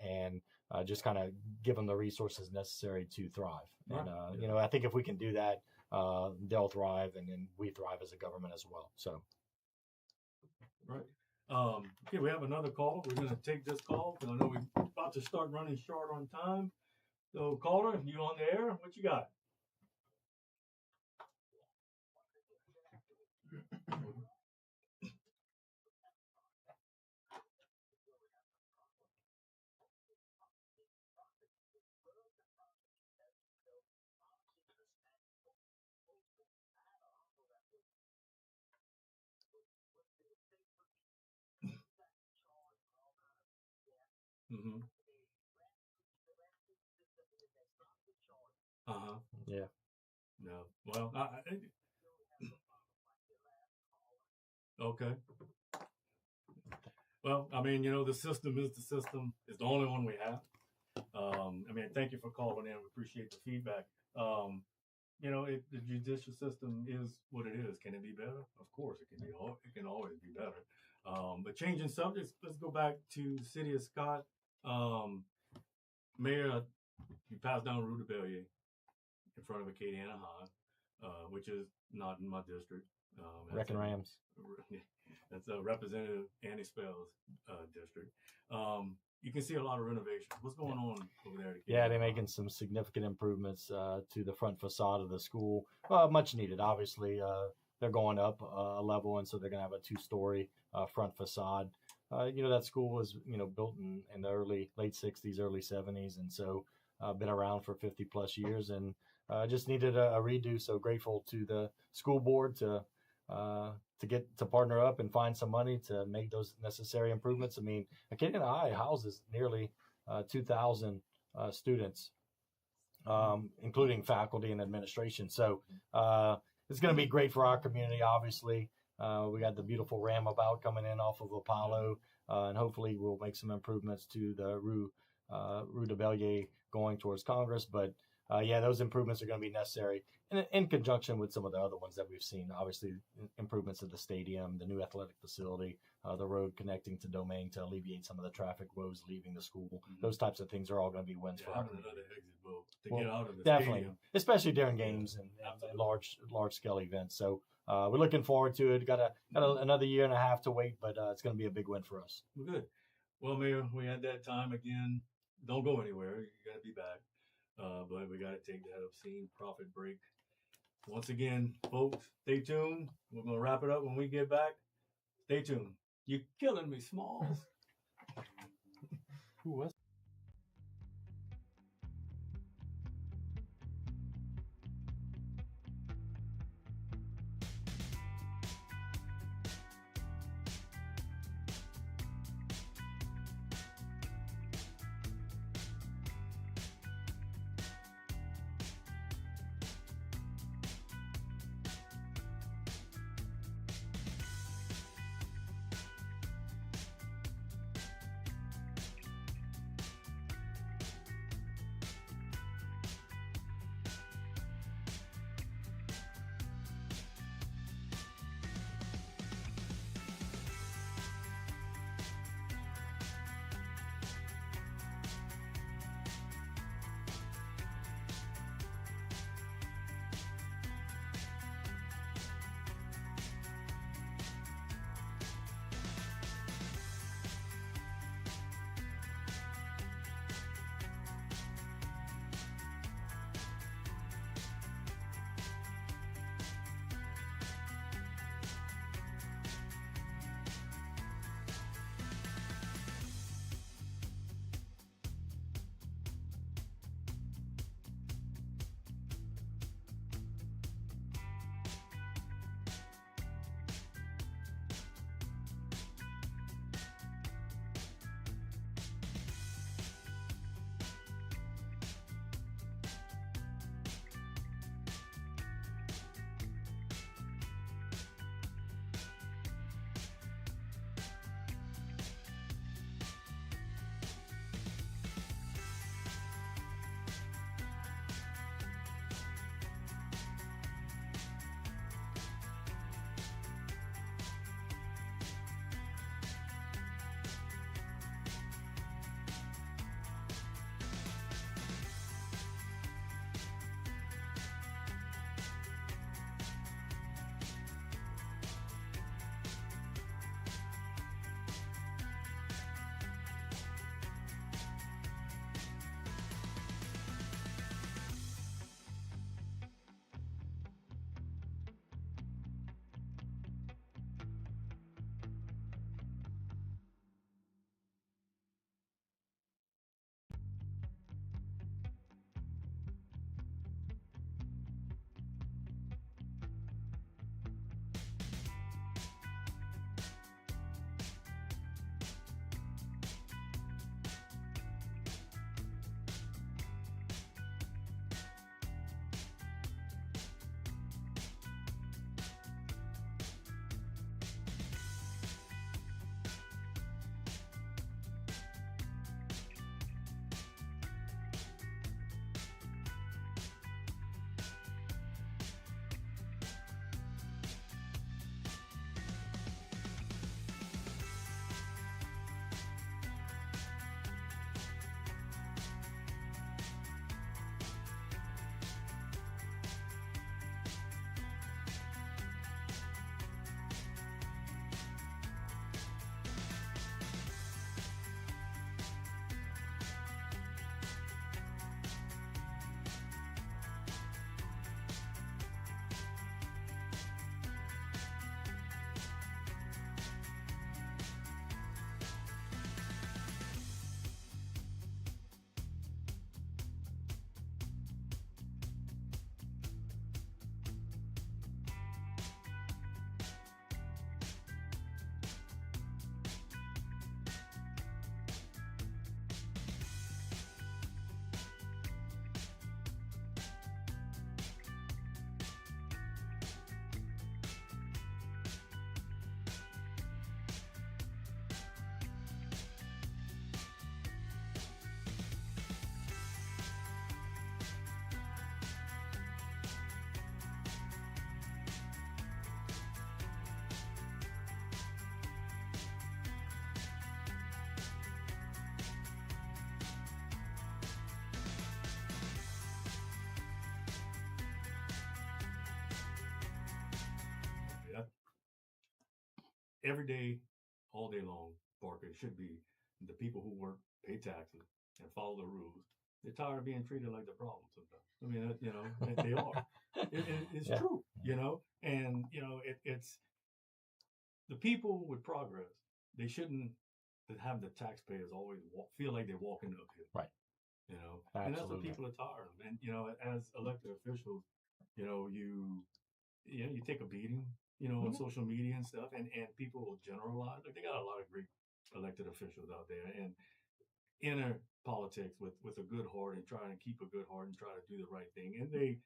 [SPEAKER 6] and just kind of give them the resources necessary to thrive. And I think if we can do that, they'll thrive, and then we thrive as a government as well. So,
[SPEAKER 1] right. Okay, we have another call. We're going to take this call because I know we're about to start running short on time. So, caller, you on the air? What you got? Mm-hmm. Uh-huh.
[SPEAKER 6] yeah.
[SPEAKER 1] No. Well, okay. Well, I mean, the system is the system. It's the only one we have. Thank you for calling in. We appreciate the feedback. The judicial system is what it is. Can it be better? Of course, it can be. It can always be better. But changing subjects, let's go back to the city of Scott. Mayor, you passed down Rue de Bellier in front of Acadiana High, which is not in my district.
[SPEAKER 6] Wrecking Rams.
[SPEAKER 1] That's Representative Annie Spell's district. You can see a lot of renovations. What's going on over there?
[SPEAKER 6] Yeah, they're making some significant improvements to the front facade of the school. Much needed, obviously. They're going up a level, and so they're going to have a 2-story front facade. That school was, built in the late 60s, early 70s, and so been around for 50 plus years, and just needed a redo. So grateful to the school board to get to partner up and find some money to make those necessary improvements. I mean, Acadiana High houses nearly 2,000 students, including faculty and administration. So it's going to be great for our community, obviously. We got the beautiful roundabout coming in off of Apollo, and hopefully we'll make some improvements to the Rue de Bellier going towards Congress. But those improvements are going to be necessary in conjunction with some of the other ones that we've seen. Obviously, improvements to the stadium, the new athletic facility, the road connecting to Domain to alleviate some of the traffic woes leaving the school. Mm-hmm. Those types of things are all going to be wins for our community.
[SPEAKER 1] Get out of the
[SPEAKER 6] definitely,
[SPEAKER 1] stadium.
[SPEAKER 6] Especially during games and large scale events. So we're looking forward to it. Got another year and a half to wait, but it's going to be a big win for us.
[SPEAKER 1] Well, good. Well, Mayor, we had that time again. Don't go anywhere. You got to be back. But we got to take that obscene profit break. Once again, folks, stay tuned. We're going to wrap it up when we get back. Stay tuned. You're killing me, Smalls.
[SPEAKER 6] Who was
[SPEAKER 1] every day, all day long, Parker, it should be the people who work, pay taxes, and follow the rules. They're tired of being treated like the problem sometimes. I mean, they are. It's
[SPEAKER 6] Yeah.
[SPEAKER 1] true, and it's the people with progress. They shouldn't have the taxpayers always feel like they're walking uphill.
[SPEAKER 6] Right.
[SPEAKER 1] And that's what
[SPEAKER 6] Absolutely.
[SPEAKER 1] people are tired of. And as elected officials, you take a beating, on social media and stuff, and people will generalize. Like, they got a lot of great elected officials out there, and enter politics with a good heart and try to keep a good heart and try to do the right thing. And they,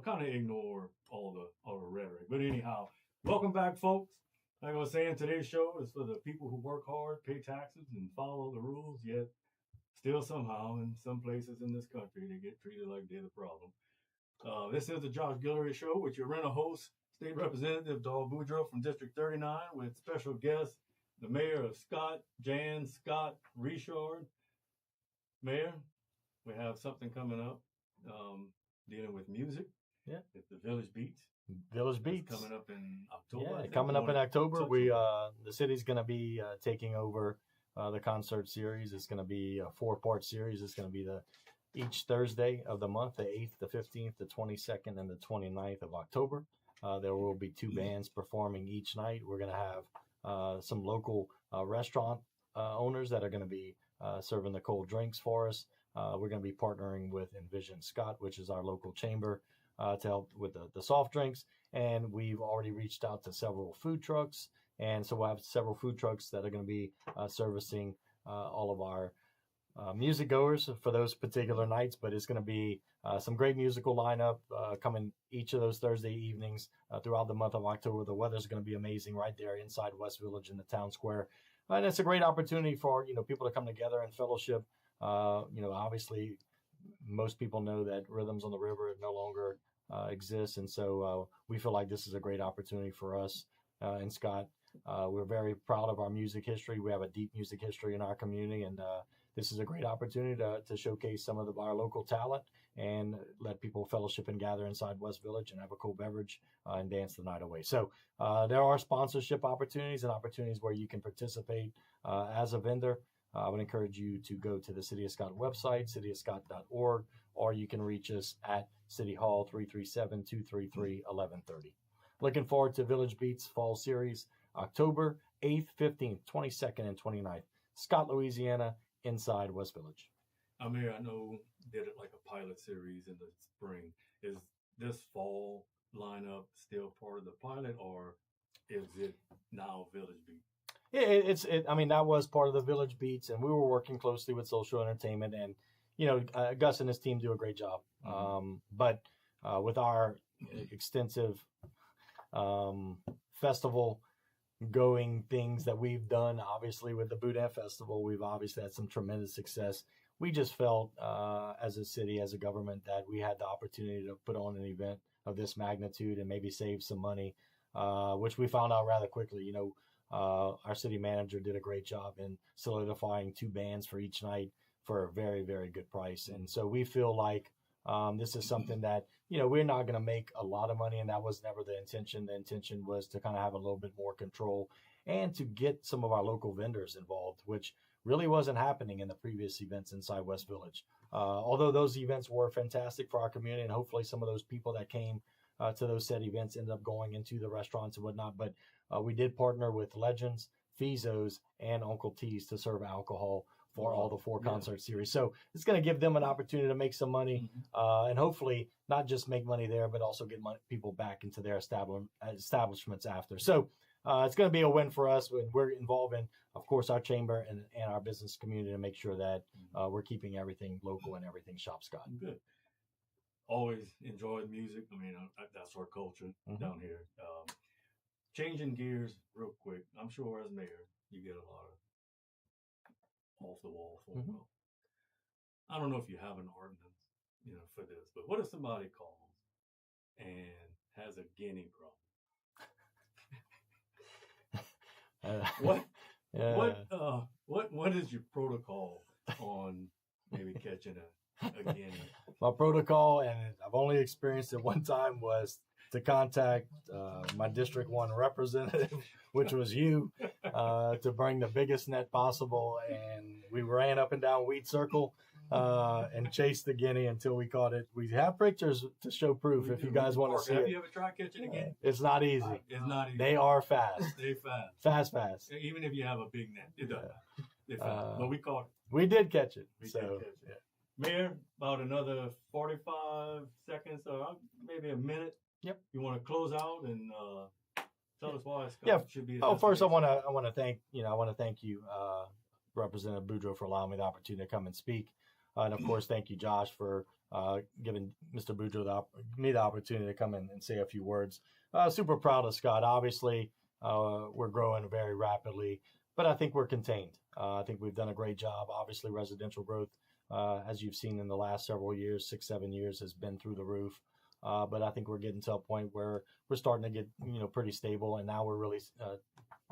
[SPEAKER 1] kind of ignore all the rhetoric. But anyhow, welcome back, folks. Like I was saying, today's show is for the people who work hard, pay taxes, and follow the rules, yet still somehow in some places in this country they get treated like they're the problem. This is the Josh Guillory Show with your rental host, State Representative Dahl Boudreaux from District 39, with special guest, the Mayor of Scott, Jan Scott Richard. Mayor, we have something coming up dealing with music.
[SPEAKER 6] Yeah.
[SPEAKER 1] It's the Village Beats.
[SPEAKER 6] Village Beats
[SPEAKER 1] Coming up in October.
[SPEAKER 6] Yeah, coming up in October. We the city's going to be taking over the concert series. It's going to be a 4-part series. It's going to be each Thursday of the month, the 8th, the 15th, the 22nd, and the 29th of October. There will be 2 bands performing each night. We're going to have some local restaurant owners that are going to be serving the cold drinks for us. We're going to be partnering with Envision Scott, which is our local chamber, to help with the soft drinks. And we've already reached out to several food trucks. And so we'll have several food trucks that are going to be servicing all of our music goers for those particular nights. But it's going to be some great musical lineup coming each of those Thursday evenings throughout the month of October. The weather's going to be amazing right there inside West Village in the town square. And it's a great opportunity for, people to come together and fellowship. Obviously, most people know that Rhythms on the River no longer exists. And so we feel like this is a great opportunity for us in Scott. We're very proud of our music history. We have a deep music history in our community. And this is a great opportunity to showcase some of our local talent and let people fellowship and gather inside West Village and have a cold beverage and dance the night away. So there are sponsorship opportunities and opportunities where you can participate as a vendor. I would encourage you to go to the City of Scott website, cityofscott.org, or you can reach us at City Hall 337-233-1130. Looking forward to Village Beats Fall Series, October 8th, 15th, 22nd, and 29th. Scott, Louisiana, inside West Village.
[SPEAKER 1] Amir, I know did it like a pilot series in the spring. Is this fall lineup still part of the pilot, or is it now Village Beats?
[SPEAKER 6] That was part of the Village Beats, and we were working closely with Social Entertainment, and Gus and his team do a great job. But with our extensive festival going things that we've done, obviously with the Boudin Festival, we've obviously had some tremendous success. We just felt as a city, as a government, that we had the opportunity to put on an event of this magnitude and maybe save some money, which we found out rather quickly. Our city manager did a great job in solidifying 2 bands for each night for a very, very good price. And so we feel like this is something that, we're not going to make a lot of money, and that was never the intention. The intention was to kind of have a little bit more control and to get some of our local vendors involved, which really wasn't happening in the previous events inside West Village. Although those events were fantastic for our community, and hopefully some of those people that came to those said events ended up going into the restaurants and whatnot. But we did partner with Legends, Fizos, and Uncle T's to serve alcohol for all the 4 concert series. So it's going to give them an opportunity to make some money and hopefully not just make money there, but also get people back into their establishments after. So it's going to be a win for us. We're involving, of course, our chamber and our business community to make sure that we're keeping everything local and everything Shop Scott.
[SPEAKER 1] Good. Always enjoyed music. I mean, that's our culture down here. Changing gears real quick. I'm sure as mayor, you get a lot of off the wall phone calls. I don't know if you have an ordinance, for this, but what if somebody calls and has a guinea problem? What is your protocol on maybe catching a guinea?
[SPEAKER 6] My protocol, and I've only experienced it one time, was to contact my District 1 representative, which was you, to bring the biggest net possible. And we ran up and down Wheat Circle and chased the guinea until we caught it. We have pictures to show proof if you guys want to see
[SPEAKER 1] Have
[SPEAKER 6] it.
[SPEAKER 1] you ever tried catching a guinea?
[SPEAKER 6] It's not easy.
[SPEAKER 1] It's not easy.
[SPEAKER 6] They are fast.
[SPEAKER 1] They fast.
[SPEAKER 6] Fast.
[SPEAKER 1] Even if you have a big net, it doesn't matter. They fast. But we caught it.
[SPEAKER 6] We did catch it.
[SPEAKER 1] We
[SPEAKER 6] So,
[SPEAKER 1] did catch it. Mayor, about another 45 seconds or maybe a minute.
[SPEAKER 6] Yep.
[SPEAKER 1] You want to close out and tell us why Scott
[SPEAKER 6] Yeah.
[SPEAKER 1] should be.
[SPEAKER 6] Oh, first I want to thank you, Representative Boudreaux, for allowing me the opportunity to come and speak, and of course thank you, Josh, for giving Mr. Boudreaux me the opportunity to come in and say a few words. Super proud of Scott. Obviously, we're growing very rapidly, but I think we're contained. I think we've done a great job. Obviously, residential growth, as you've seen in the last several years, 6-7 years, has been through the roof. But I think we're getting to a point where we're starting to get, pretty stable. And now we're really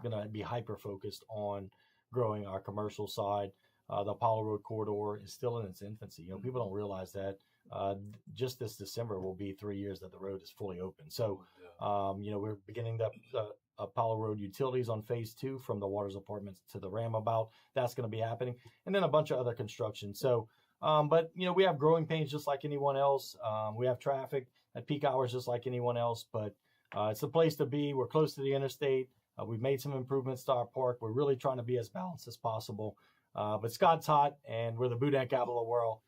[SPEAKER 6] going to be hyper-focused on growing our commercial side. The Apollo Road corridor is still in its infancy. People don't realize that just this December will be 3 years that the road is fully open. So, we're beginning the Apollo Road utilities on phase 2 from the Waters Apartments to the Roundabout. That's going to be happening. And then a bunch of other construction. So, but we have growing pains just like anyone else. We have traffic at peak hours just like anyone else, but it's the place to be. We're close to the interstate. We've made some improvements to our park. We're really trying to be as balanced as possible. But Scott's hot, and we're the boudin capital of the world,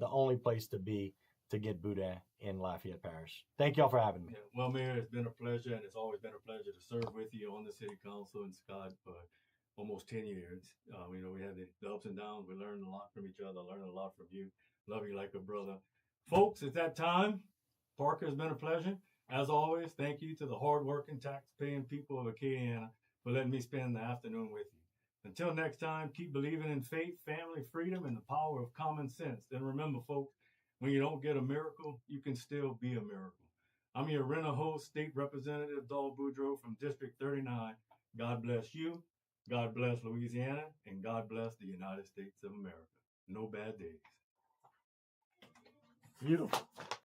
[SPEAKER 6] the only place to be to get boudin in Lafayette Parish. Thank y'all for having me.
[SPEAKER 1] Yeah. Well, Mayor, it's been a pleasure, and it's always been a pleasure to serve with you on the City Council and Scott for almost 10 years. We had the ups and downs. We learned a lot from each other, learned a lot from you. Love you like a brother. Folks, it's that time. Parker, has been a pleasure. As always, thank you to the hardworking, tax-paying people of Acadiana for letting me spend the afternoon with you. Until next time, keep believing in faith, family, freedom, and the power of common sense. Then remember, folks, when you don't get a miracle, you can still be a miracle. I'm your Renner host, State Representative Dol Boudreaux from District 39. God bless you, God bless Louisiana, and God bless the United States of America. No bad days.
[SPEAKER 6] Beautiful.